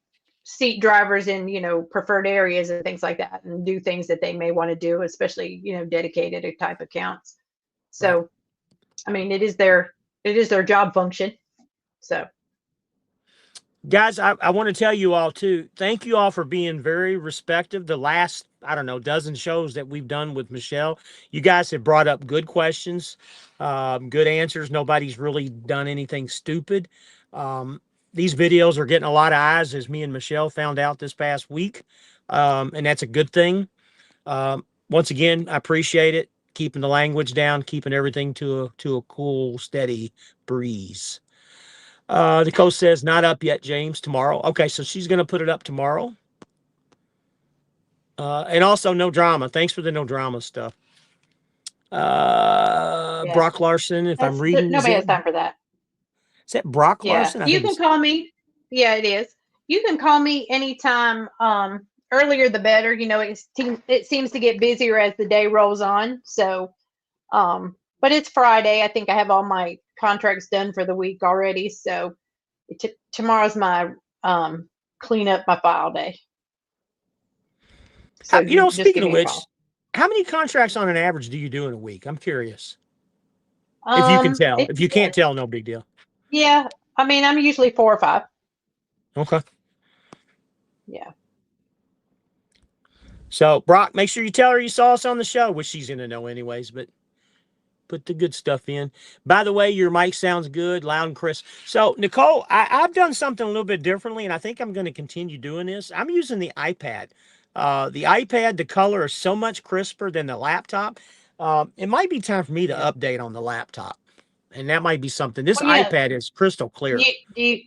seat drivers in, preferred areas and things like that and do things that they may want to do, especially, dedicated type accounts. Right. So, I mean, it is their job function. So, Guys, I want to tell you all too, thank you all for being very respectful. The last, I don't know, dozen shows that we've done with Michelle, you guys have brought up good questions, good answers. Nobody's really done anything stupid. Um, these videos are getting a lot of eyes, as me and Michelle found out this past week. And that's a good thing. Once again, I appreciate it. Keeping the language down, keeping everything to a cool, steady breeze. The coach says not up yet, James. Tomorrow. Okay, so she's going to put it up tomorrow. And also no drama. Thanks for the no drama stuff. yeah, Brock Larson, if I'm reading, nobody has time for that. is that Brock Yeah, Larson? I you think can it's call me. Yeah, it is. You can call me anytime. Earlier the better. It seems to get busier as the day rolls on. So, but it's Friday. I think I have all my contracts done for the week already. So, tomorrow's my clean up my file day. So you just speaking give of me a which, call. how many contracts on an average do you do in a week? I'm curious. If you can tell. It If you can't depends. tell, no big deal. Yeah, I mean, I'm usually 4 or 5. Okay. Yeah. So, Brock, make sure you tell her you saw us on the show, which she's going to know anyways, but put the good stuff in. By the way, your mic sounds good, loud and crisp. So, Nicole, I've done something a little bit differently, and I think I'm going to continue doing this. I'm using the iPad. The color is so much crisper than the laptop. It might be time for me to Yeah. update on the laptop, and that might be something. This Well, yeah. iPad is crystal clear. You, do you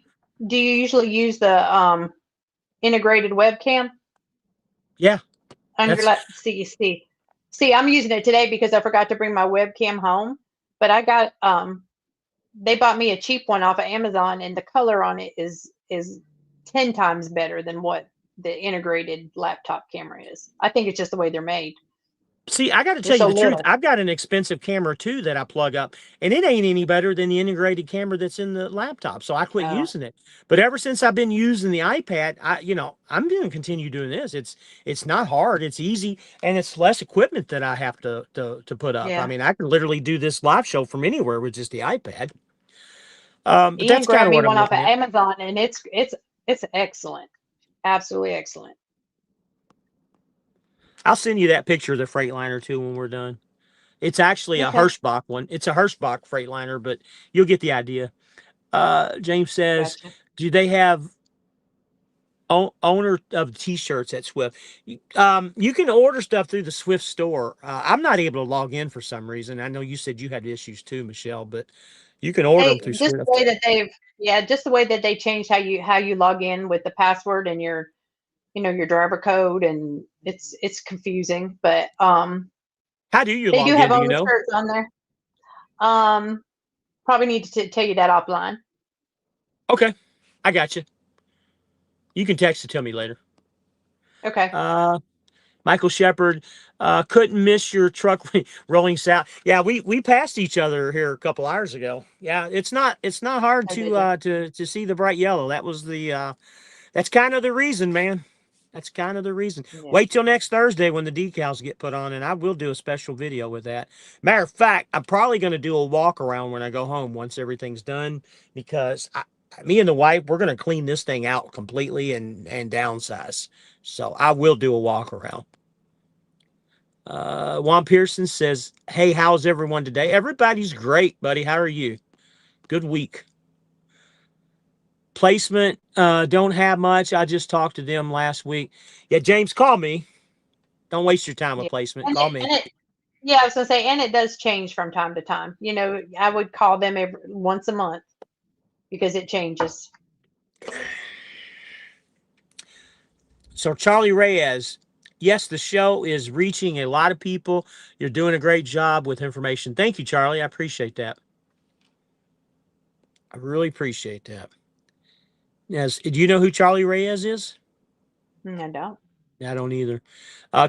do you usually use the integrated webcam Yeah, on your that's lap? See, I'm using it today because I forgot to bring my webcam home. But I got they bought me a cheap one off of Amazon, and the color on it is 10 times better than what the integrated laptop camera is. I think it's just the way they're made. See, I got to They're tell you so the truth. little. I've got an expensive camera too that I plug up, and it ain't any better than the integrated camera that's in the laptop. So I quit Oh, using it. But ever since I've been using the iPad, I'm going to continue doing this. It's not hard. It's easy, and it's less equipment that I have to put up. I yeah. mean, I can literally do this live show from anywhere with just the iPad. But You can that's kind grab of me what I'm one off of looking at. Amazon, and it's excellent, absolutely excellent. I'll send you that picture of the Freightliner too when we're done. It's actually a Okay, Hirschbach one. It's a Hirschbach Freightliner, but you'll get the idea. James says, gotcha. do they have owner of t-shirts at Swift? You can order stuff through the Swift store. I'm not able to log in for some reason. I know you said you had issues too, Michelle, but you can order them They through just the Swift. way that they've yeah, just the way that they changed how you log in with the password and your driver code, and it's confusing, but How do you they do log in? have Do you owner know? shirts on there. Um, Probably need to tell you that offline. Okay, I got you. You can text it to me later. Okay. Uh, Michael Shepard, couldn't miss your truck rolling south. Yeah, we passed each other here a couple hours ago. Yeah, it's not hard I to did you? to see the bright yellow. That was the that's kind of the reason, man. That's kind of the reason. Yeah. Wait till next Thursday when the decals get put on, and I will do a special video with that. Matter of fact, I'm probably going to do a walk around when I go home once everything's done, because me and the wife, we're going to clean this thing out completely and downsize. So I will do a walk around. Juan Pearson says, hey, how's everyone today? Everybody's great, buddy. How are you? Good week. Placement, don't have much. I just talked to them last week. Yeah, James, call me. Don't waste your time with Yeah. placement. And Call it, me. and it, yeah, I was gonna say, and it does change from time to time. I would call them once a month because it changes. So Charlie Reyes, yes, the show is reaching a lot of people. You're doing a great job with information. Thank you, Charlie. I appreciate that. I really appreciate that. Yes, do you know who Charlie Reyes is? I don't. I don't either.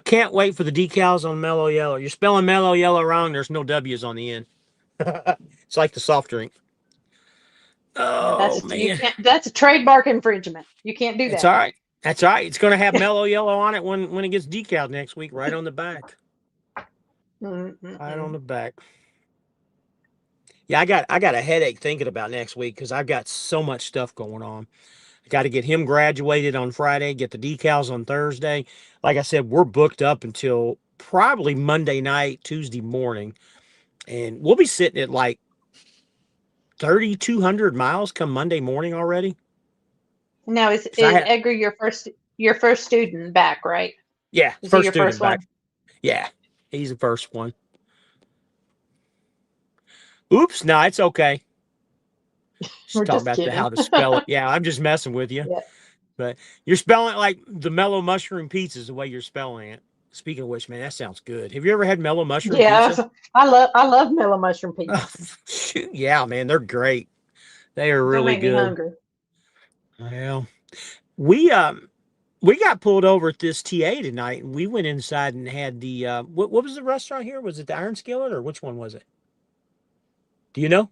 Can't wait for the decals on Mellow Yellow. You're spelling Mellow Yellow wrong. There's no W's on the end. It's like the soft drink. No, Oh, you man. can't. That's a trademark infringement. You can't do It's that. all right. That's all right. It's going to have Mellow Yellow on it when it gets decaled next week, right on the back. Right on the back. Yeah, I got a headache thinking about next week because I've got so much stuff going on. I got to get him graduated on Friday, get the decals on Thursday. Like I said, we're booked up until probably Monday night, Tuesday morning. And we'll be sitting at like 3,200 miles come Monday morning already. Now is 'Cause I have, Edgar your first student back, right? yeah, Is he first your first student back. one? Yeah, he's the first one. Oops, no, it's okay. Just We're talk just about kidding. how to spell it. Yeah, I'm just messing with you. Yeah. But you're spelling it like the mellow mushroom pizza is the way you're spelling it. Speaking of which, man, that sounds good. Have you ever had mellow mushroom pizza? Yeah, I love mellow mushroom Oh, pizza. shoot, yeah, man, they're great. They are Don't really make me good. hungry. Well, we got pulled over at this TA tonight, and we went inside and had the what was the restaurant here? Was it the Iron Skillet or which one was it? Do you know?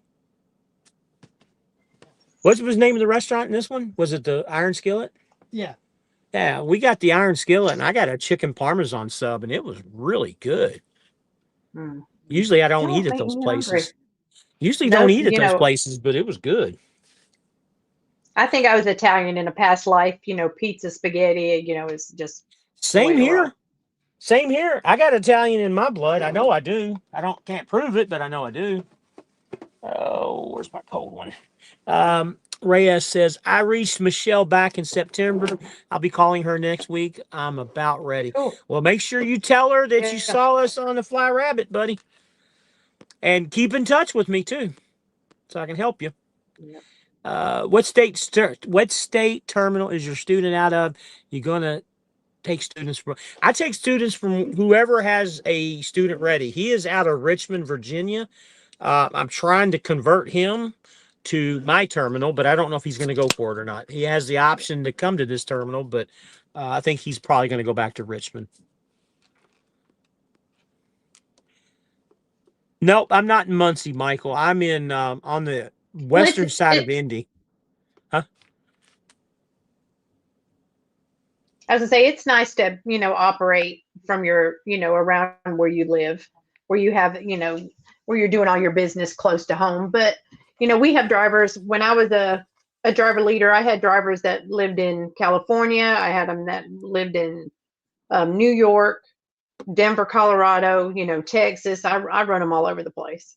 What was the name of the restaurant in this one? Was it the Iron Skillet? Yeah. Yeah, we got the Iron Skillet, and I got a chicken parmesan sub, and it was really good. Mm. Usually, I don't eat Don't at make those me hungry. places. Usually, don't Those, eat at those places, but it was good. I think I was Italian in a past life. Pizza, spaghetti, is just the way Same to roll. here. Same here. I got Italian in my blood. I know I do. Can't prove it, but I know I do. Oh, where's my cold one? Reyes says, I reached Michelle back in September. I'll be calling her next week. I'm about ready. Cool. Well, make sure you tell her that you Yeah. saw us on the Fly Rabbit, buddy. And keep in touch with me too, so I can help you. Yep. What state terminal is your student out of? You're gonna take students from. I take students from whoever has a student ready. He is out of Richmond, Virginia. I'm trying to convert him to my terminal, but I don't know if he's going to go for it or not. He has the option to come to this terminal, but I think he's probably going to go back to Richmond. Nope, I'm not in Muncie, Michael. I'm in on the western side of Indy. Huh? I was gonna say it's nice to operate from your around where you live, where you have where you're doing all your business close to home. But we have drivers. When I was a driver leader, I had drivers that lived in California. I had them that lived in New York, Denver, Colorado, Texas. I run them all over the place.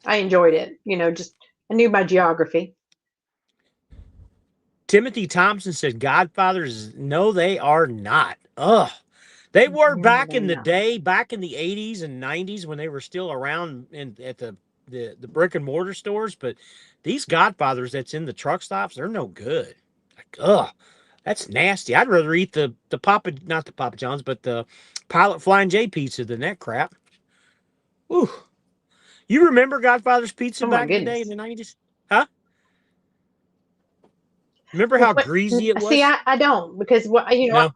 I enjoyed it. Just I knew my geography. Timothy Thompson said Godfathers. No, they are not. Ugh. They were No, back they're in the not. day, back in the 80s and 90s when they were still around at the brick and mortar stores. But these Godfathers that's in the truck stops, they're no good. Like, ugh, that's nasty. I'd rather eat the not the Papa John's, but the Pilot Flying J pizza than that crap. Ooh. You remember Godfather's pizza Oh my back in the day in goodness. the 90s? Huh? Remember how What? greasy it See, was? I don't because what No.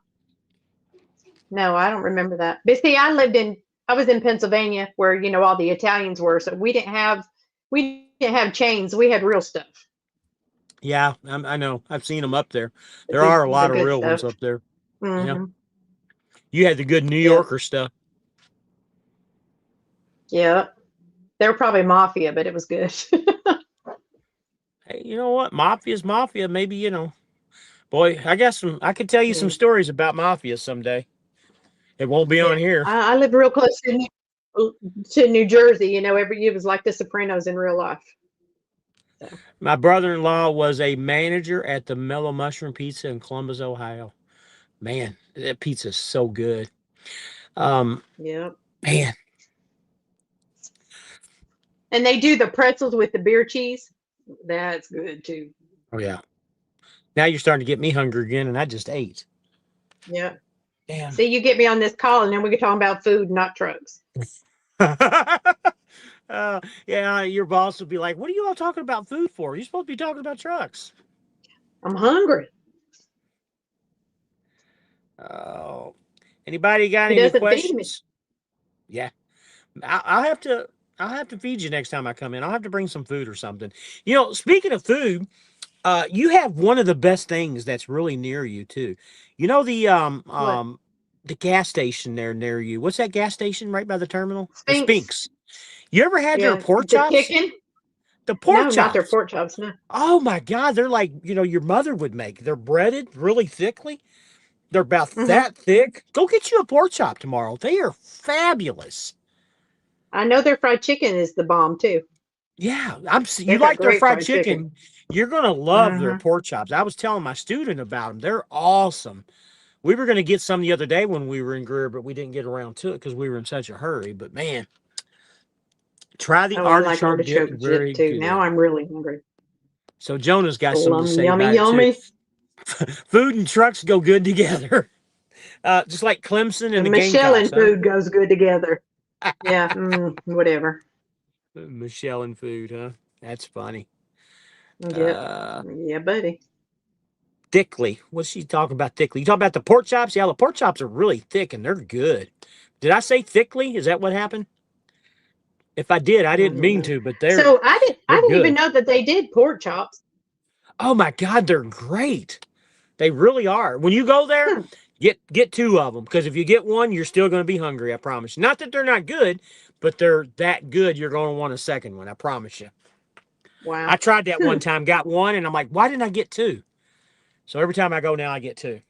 no, I don't remember that. But see, I was in Pennsylvania where all the Italians were, so we didn't have chains. We had real stuff, Yeah, I know. I've seen them up there. There the are a the lot of good real stuff. ones up there. Yeah. Hmm. You had the good New Yeah, Yorker stuff. yeah. They were probably mafia, but it was good. You know what? Mafia's mafia. Maybe, boy, I could tell you some Yeah. stories about mafia someday. It won't be Yeah. on here. I live real close to New Jersey. Every year was like The Sopranos in real life. So My brother-in-law was a manager at the Mellow Mushroom Pizza in Columbus, Ohio. Man, that pizza's so good. Um, yeah. man, And they do the pretzels with the beer cheese. That's good too. oh yeah. Now you're starting to get me hungry again, and I just ate. Yeah. Damn. See, you get me on this call, and then we can talk about food, not trucks. Yeah, your boss will be like, "What are you all talking about food for? You're supposed to be talking about trucks." I'm hungry. Oh, anybody got He any doesn't feed me. questions? Yeah, I'll have to. I'll have to feed you next time I come in. I'll have to bring some food or something. Speaking of food, you have one of the best things that's really near you too. You know What? the gas station there near you. What's that gas station right by the terminal? The Sphinx. Spinks. You ever had their Yeah. pork The chops? chicken? The pork No, not their chops. pork chops. No. Oh my God, they're like, your mother would make. They're breaded really thickly. They're about Mm-hmm. that thick. Go get you a pork chop tomorrow. They are fabulous. I know their fried chicken is the bomb too. Yeah, you They've got like their great fried fried chicken. chicken. You're gonna love their Uh-huh. pork chops. I was telling my student about them. They're awesome. We were gonna get some the other day when we were in Greer, but we didn't get around to it because we were in such a hurry. But man, try the Oh, I like artichoke dip. artichoke dip Very too. Now good. I'm really hungry. So Jonah's got something to say Yummy, about it too. yummy. Food and trucks go good together. Just like Clemson and And the Michelle Gamecocks, and huh? food goes good together. Yeah, whatever. Michelle and food, huh? That's funny. Yep. Uh, Yeah, buddy. thickly. What's she talking about thickly? You talking about the pork chops? Yeah, the pork chops are really thick and they're good. Did I say thickly? Is that what happened? If I did, I I didn't don't mean know. to, but they're So I didn't they're I didn't even good. know that they did pork chops. Oh my God, they're great. They really are. When you go there, Hmm. get two of them because if you get one, you're still going to be hungry. I promise you. Not that they're not good, but they're that good. You're going to want a second one. I promise you. I Wow. tried that Hmm. one time, got one, and I'm like, why didn't I get two? So every time I go now, I get two.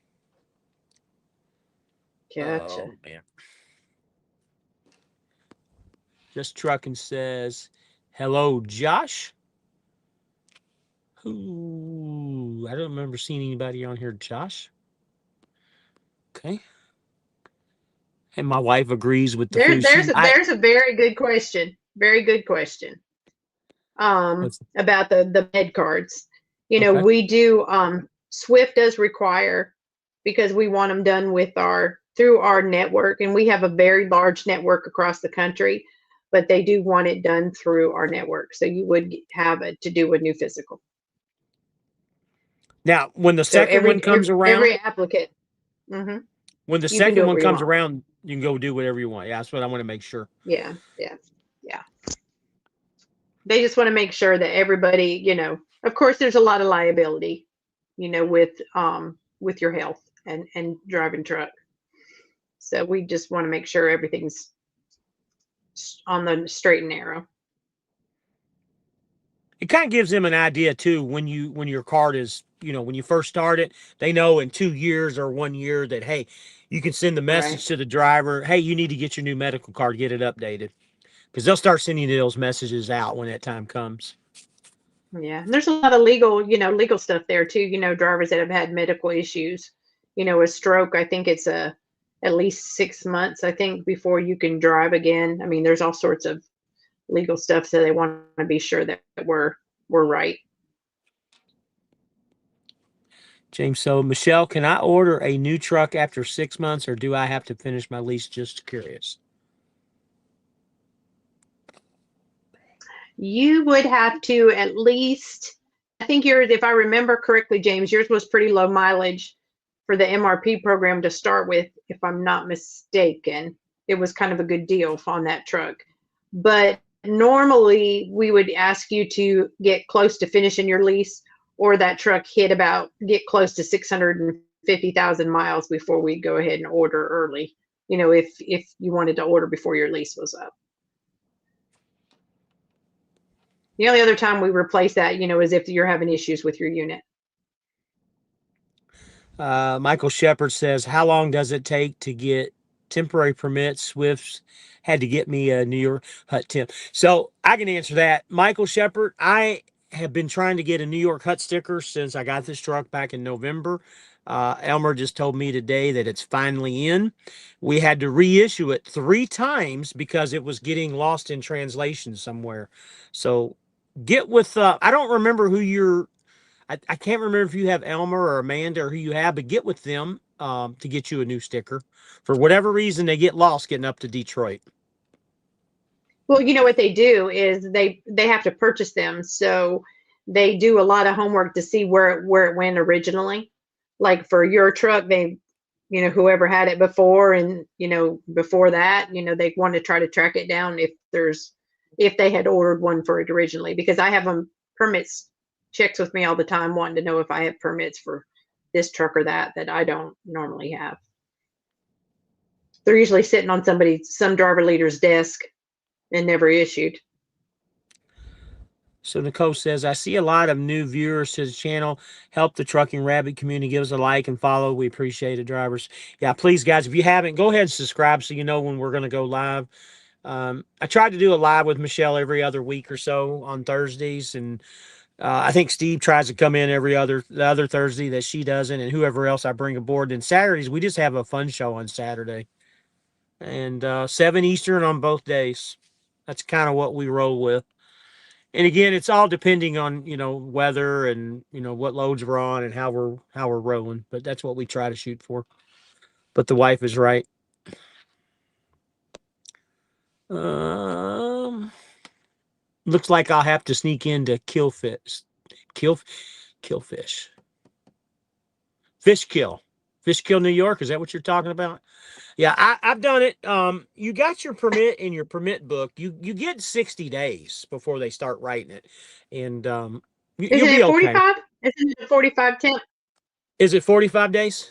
Gotcha. Oh man. Just trucking says, hello, Josh. Ooh, I don't remember seeing anybody on here, Josh. Okay. And my wife agrees with the There food. there's She, a I, there's a very good question. Very good question. what's, About the med cards. okay. We do Swift does require because we want them done with our through our network, and we have a very large network across the country, but they do want it done through our network. So you would have it to do a new physical. Now, when the So second one comes around, every applicant, hmm when the you can do second it one where you comes want. around, you can go do whatever you want. Yeah, that's what I want to make sure. Yeah, yeah, yeah. They just want to make sure that everybody, of course, there's a lot of liability, with your health and driving truck. So we just want to make sure everything's on the straight and narrow. It kind of gives them an idea too when your card is, when you first start it, they know in 2 years or 1 year that hey, you can send the Right. message to the driver, hey, you need to get your new medical card, get it updated. Because they'll start sending you those messages out when that time comes. Yeah. And there's a lot of legal stuff there too, drivers that have had medical issues, a stroke. I think it's at least 6 months, I think, before you can drive again. I mean, there's all sorts of legal stuff. So they want to be sure that we're right. James, so Michelle, can I order a new truck after 6 months, or do I have to finish my lease? Just curious. You would have to at least, I think yours, if I remember correctly, James, yours was pretty low mileage for the MRP program to start with, if I'm not mistaken. It was kind of a good deal on that truck. But normally we would ask you to get close to finishing your lease, or that truck get close to 650,000 miles before we go ahead and order early, if you wanted to order before your lease was up. The only other time we replace that, is if you're having issues with your unit. Michael Shepard says, how long does it take to get temporary permits? Swift's had to get me a New York hut temp. So I can answer that. Michael Shepard, I have been trying to get a New York hut sticker since I got this truck back in November. Elmer just told me today that it's finally in. We had to reissue it 3 times because it was getting lost in translation somewhere. So get with, I don't remember who I can't remember if you have Elmer or Amanda or who you have, but get with them to get you a new sticker. For whatever reason, they get lost getting up to Detroit. Well, what they do is they have to purchase them, so they do a lot of homework to see where it went originally. Like for your truck, they, whoever had it before, and before that, they want to try to track it down if they had ordered one for it originally. Because I have them permits checks with me all the time, wanting to know if I have permits for this truck or that I don't normally have. They're usually sitting on some driver leader's desk and never issued. So Nicole says, I see a lot of new viewers to the channel. Help the Trucking Rabbit community. Give us a like and follow. We appreciate it, drivers. Yeah, please, guys, if you haven't, go ahead and subscribe so you know when we're going to go live. I tried to do a live with Michelle every other week or so on Thursdays, and I think Steve tries to come in the other Thursday that she doesn't, and whoever else I bring aboard. And Saturdays, we just have a fun show on Saturday. And 7 Eastern on both days. That's kind of what we roll with. And again, it's all depending on, weather and, what loads we're on and how we're rolling. But that's what we try to shoot for. But the wife is right. Looks like I'll have to sneak into Killfish. Killfish. Fishkill, New York. Is that what you're talking about? Yeah, I've done it. You got your permit in your permit book. You get 60 days before they start writing it, and you'll be okay. 45? Isn't it 45 temp? Is it 45 days?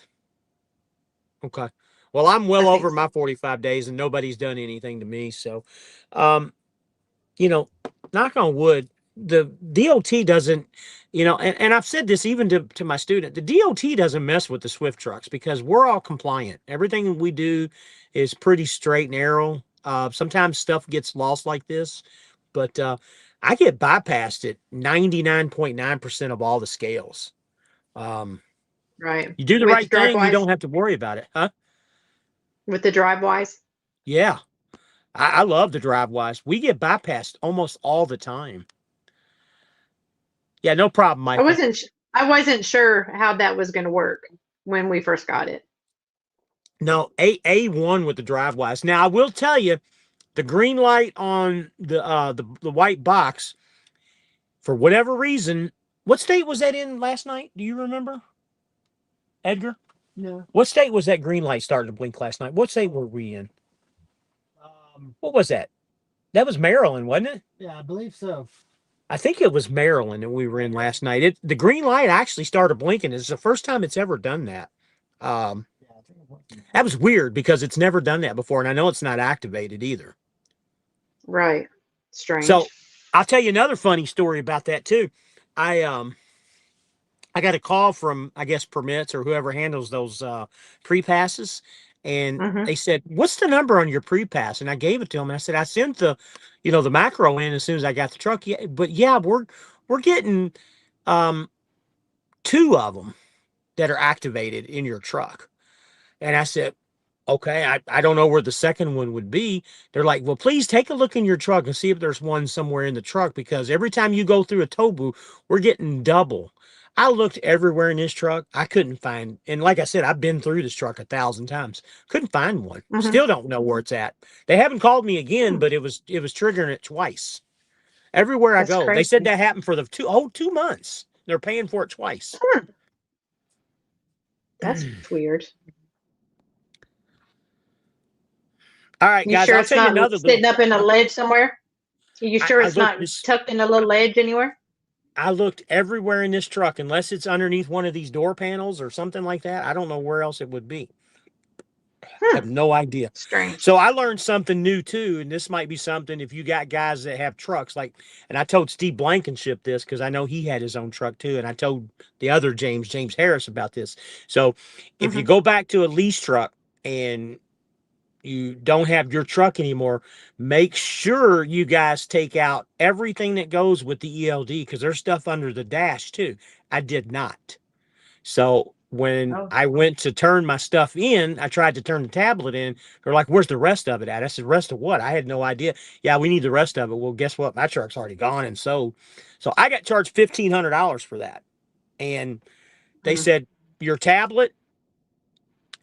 Okay. Well, I'm well over my 45 days, and nobody's done anything to me. So, knock on wood, the DOT doesn't, and I've said this even to my student, the DOT doesn't mess with the Swift trucks because we're all compliant. Everything we do is pretty straight and narrow. Sometimes stuff gets lost like this, but I get bypassed at 99.9% of all the scales. Right. You do the right thing, you don't have to worry about it, huh? With the drive-wise? Yeah. I love the drive-wise. We get bypassed almost all the time. Yeah, no problem, Mike. I wasn't sure how that was going to work when we first got it. No, A1 with the drive-wise. Now, I will tell you, the green light on the white box, for whatever reason, what state was that in last night? Do you remember, Edgar? No. What state was that green light starting to blink last night? What state were we in? What was that? That was Maryland, wasn't it? Yeah, I believe so. I think it was Maryland that we were in last night. The green light actually started blinking. It's the first time it's ever done that. That was weird because it's never done that before, and I know it's not activated either. Right. Strange. So I'll tell you another funny story about that too. I got a call from, I guess, permits or whoever handles those pre-passes. And they said, what's the number on your pre-pass? And I gave it to them. And I said, I sent the macro in as soon as I got the truck. Yeah, but yeah, we're getting 2 of them that are activated in your truck. And I said, okay, I don't know where the second one would be. They're like, well, please take a look in your truck and see if there's one somewhere in the truck, because every time you go through a tow booth, we're getting double. I looked everywhere in this truck. I couldn't find, and like I said, I've been through this truck 1,000 times. Couldn't find one. Still don't know where it's at. They haven't called me again, but it was triggering it twice. Everywhere I go. Crazy. They said that happened for the 2 months. They're paying for it twice. That's weird. All right, guys. Sure I'll tell you another sitting up in a ledge somewhere? Are you sure it's not tucked in a little ledge anywhere? I looked everywhere in this truck, unless it's underneath one of these door panels or something like that. I don't know where else it would be. I have no idea. Strange. So I learned something new too, and this might be something if you got guys that have trucks like. And I told Steve Blankenship this because I know he had his own truck too, and I told the other James Harris about this. So if you Hmm. go back to a lease truck and you don't have your truck anymore, make sure you guys take out everything that goes with the ELD because there's stuff under the dash too. I did not. So when Oh, I went to turn my stuff in, I tried to turn the tablet in. They're like, "Where's the rest of it at?" I said, "Rest of what?" I had no idea. Yeah, we need the rest of it. Well, guess what? My truck's already gone and sold. So I got charged $1,500 for that. And they mhm. said, "Your tablet,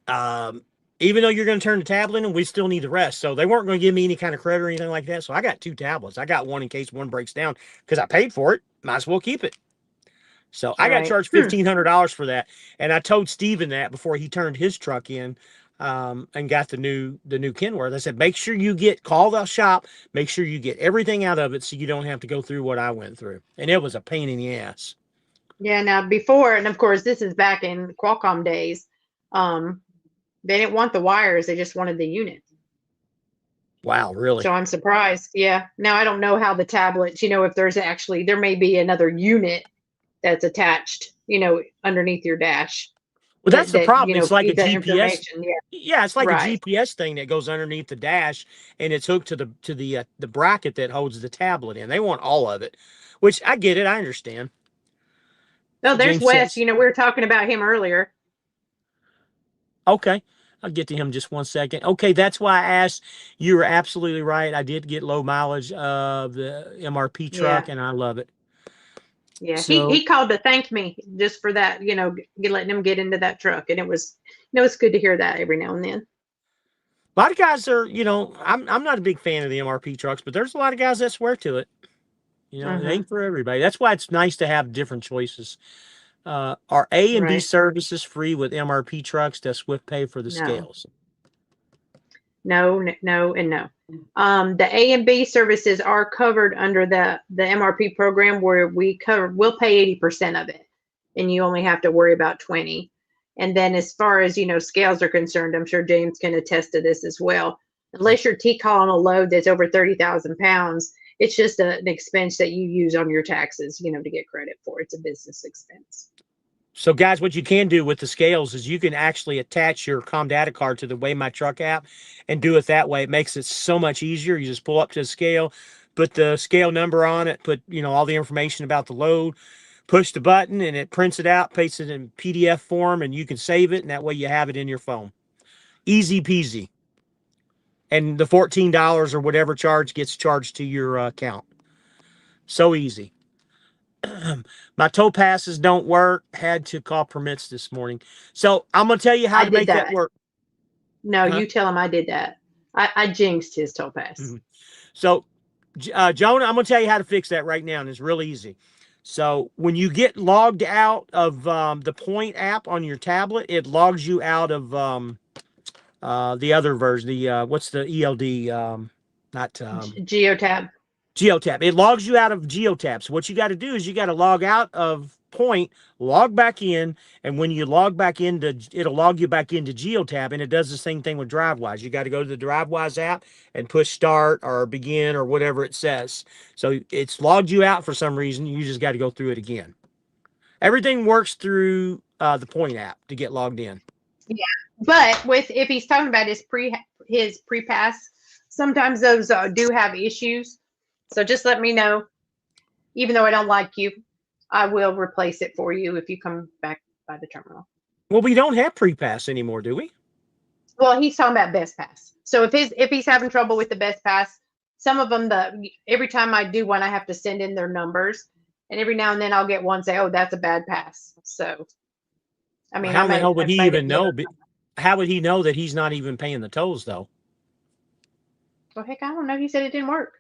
um, even though you're going to turn the tablet in, we still need the rest." So they weren't going to give me any kind of credit or anything like that. So I got two tablets. I got one in case one breaks down because I paid for it. Might as well keep it. So I got Right. charged $1,500 for that, and I told Steven that before he turned his truck in, and got the new Kenworth. I said, make sure you call the shop, make sure you get everything out of it, so you don't have to go through what I went through. And it was a pain in the ass. Yeah. Now before, and of course, this is back in Qualcomm days. Um, they didn't want the wires; they just wanted the unit. Wow, really? So I'm surprised. Yeah. Now I don't know how the tablets. If there's actually there may be another unit that's attached. Underneath your dash Well, that's the that problem. It's like a feeds that GPS. information. Yeah. Yeah, it's like a Right. GPS thing that goes underneath the dash, and it's hooked to the bracket that holds the tablet in. They want all of it, which I get it. I understand. Oh, there's James Wes. says, We were talking about him earlier. okay, I'll get to him just 1 second. Okay, that's why I asked. You were absolutely right. I did get low mileage of the MRP Yeah. truck, and I love it. Yeah. He So he called to thank me just for that. Letting him get into that truck, and it's good to hear that every now and then. a lot of guys are, I'm not a big fan of the MRP trucks, but there's a lot of guys that swear to it. It Hmm. ain't for everybody. That's why it's nice to have different choices. Are A and B Right. services free with MRP trucks? Does Swift pay for the No. scales? No. No. And no. The A and B services are covered under the MRP program, where we'll pay 80% of it, and you only have to worry about 20. And then as far as scales are concerned, I'm sure James can attest to this as well. Unless you're T-calling a load that's over 30,000 pounds, it's just an expense that you use on your taxes, to get credit for. It's a business expense. So, guys, what you can do with the scales is you can actually attach your ComData card to the Weigh My Truck app and do it that way. It makes it so much easier. You just pull up to the scale, put the scale number on it, put all the information about the load, push the button, and it prints it out, pastes it in PDF form, and you can save it, and that way you have it in your phone. Easy peasy. And the $14 or whatever charge gets charged to your account. So easy. My tow passes don't work. Had to call permits this morning. So I'm gonna tell you how I to did make that that. work. No, Huh? you tell him I did that. I jinxed his tow pass. Mhm. So, Jonah, I'm gonna tell you how to fix that right now, and it's real easy. So when you get logged out of the Point app on your tablet, it logs you out of the other version. The what's the ELD? Not Geotab. Geotab. It logs you out of Geotab. So what you got to do is you got to log out of Point, log back in, and when you log back into, it'll log you back into Geotab, and it does the same thing with DriveWise. You got to go to the DriveWise app and push start or begin or whatever it says. So it's logged you out for some reason. You just got to go through it again. Everything works through the Point app to get logged in. Yeah, but if he's talking about his pre pass, sometimes those do have issues. So just let me know. Even though I don't like you, I will replace it for you if you come back by the terminal. Well, we don't have pre-pass anymore, do we? Well, he's talking about best pass. So if he's having trouble with the best pass, some of them every time I do one, I have to send in their numbers, and every now and then I'll get one say, "Oh, that's a bad pass." So, I Well, mean, how in the hell would I he might even have know? How would he know that he's not even paying the tolls, though? Well, heck, I don't know. He said it didn't work.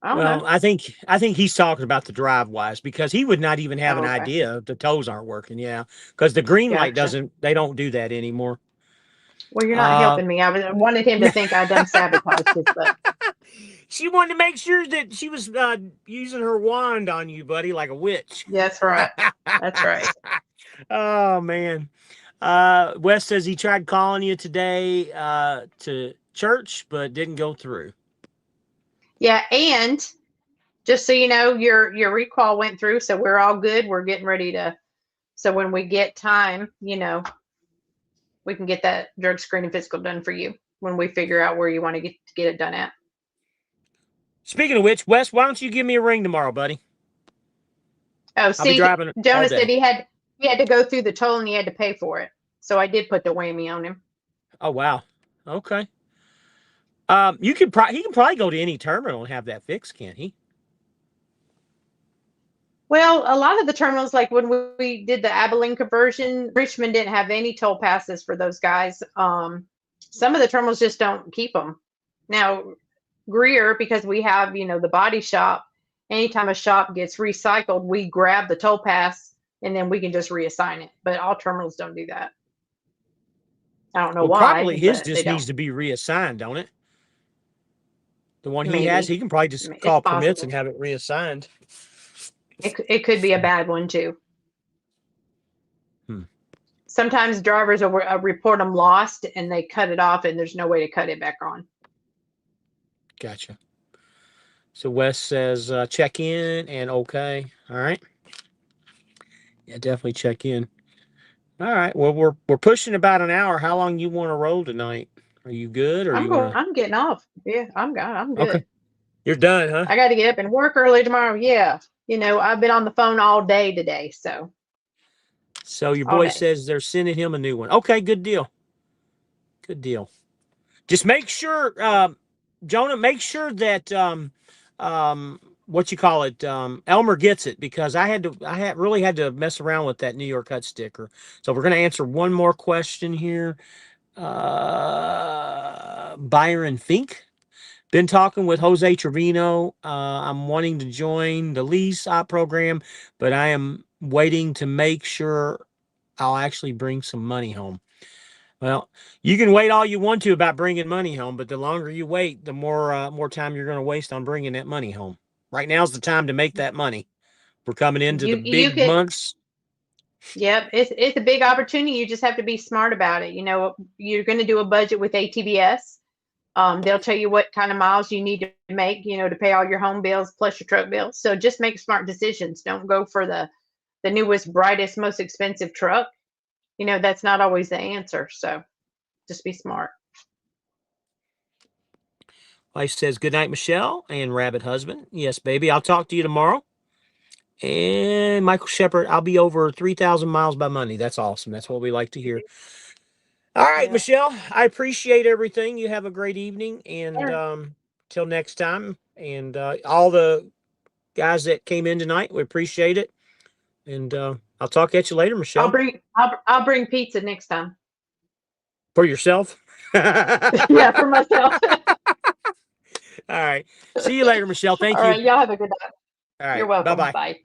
I don't know. Well, I think he's talking about the DriveWise because he would not even have an Oh, okay. idea if the toes aren't working. Yeah, because the green light Gotcha. doesn't. They don't do that anymore. Well, you're not Uh, helping me. I wanted him to think I done sabotaged his boat. she wanted to make sure that she was using her wand on you, buddy, like a witch. That's right. That's right. Oh man. Wes says he tried calling you today to church, but didn't go through. Yeah, and just so you know, your recall went through, so we're all good. We're getting ready to. So when we get time, you know, we can get that drug screen and physical done for you when we figure out where you want to get it done at. Speaking of which, Wes, why don't you give me a ring tomorrow, buddy? Oh, I'll be see, driving all Jonah said day. he had to go through the toll and he had to pay for it. So I did put the whammy on him. Oh wow. Okay. He can probably go to any terminal and have that fixed, can't he? Well, a lot of the terminals, like when we did the Abilene conversion, Richmond didn't have any toll passes for those guys. Some of the terminals just don't keep them. Now, Greer, because we have, you know, the body shop, anytime a shop gets recycled, we grab the toll pass and then we can just reassign it. But all terminals don't do that. I don't know Well, why, probably his but they just don't. needs to be reassigned, don't it? The one he has, Maybe he can probably just it's call permits and possible. have it reassigned. It could be a bad one too. Hmm. Sometimes drivers will report them lost and they cut it off and there's no way to cut it back on. Gotcha. So Wes says check in and okay. All right. Yeah, definitely check in. All right. Well, we're pushing about an hour. How long you want to roll tonight? Are you good, or I'm you going. want I'm getting off. Yeah, I'm to? Okay. good. You're done, huh? I got to get up and work early tomorrow. Yeah, you know, I've been on the phone all day today, so So your all boy day. says they're sending him a new one. Okay, good deal. Good deal. Just make sure, Jonah, make sure that what you call it, Elmer gets it, because I really had to mess around with that New York Hut sticker. So we're gonna answer one more question here. Byron Fink. Been talking with Jose Trevino. I'm wanting to join the lease op program, but I am waiting to make sure I'll actually bring some money home. Well, you can wait all you want to about bringing money home, but the longer you wait, the more time you're going to waste on bringing that money home. Right now's the time to make that money. We're coming into the You big could. months. Yep, it's a big opportunity. You just have to be smart about it. You know, you're going to do a budget with ATBS. They'll tell you what kind of miles you need to make, you know, to pay all your home bills plus your truck bills. So just make smart decisions. Don't go for the newest, brightest, most expensive truck. You know, that's not always the answer. So just be smart. Wife says, good night, Michelle and Rabbit Husband. Yes, baby. I'll talk to you tomorrow. And Michael Shepard, I'll be over 3,000 miles by Monday. That's awesome. That's what we like to hear. All right, Yeah. Michelle, I appreciate everything. You have a great evening. And Sure. till next time. And all the guys that came in tonight, we appreciate it. And I'll talk at you later, Michelle. I'll bring pizza next time. For yourself. All Yeah, for myself. right. See you later, Michelle. Thank All you. right, y'all have a good night. All You're right. Bye welcome. bye. Bye.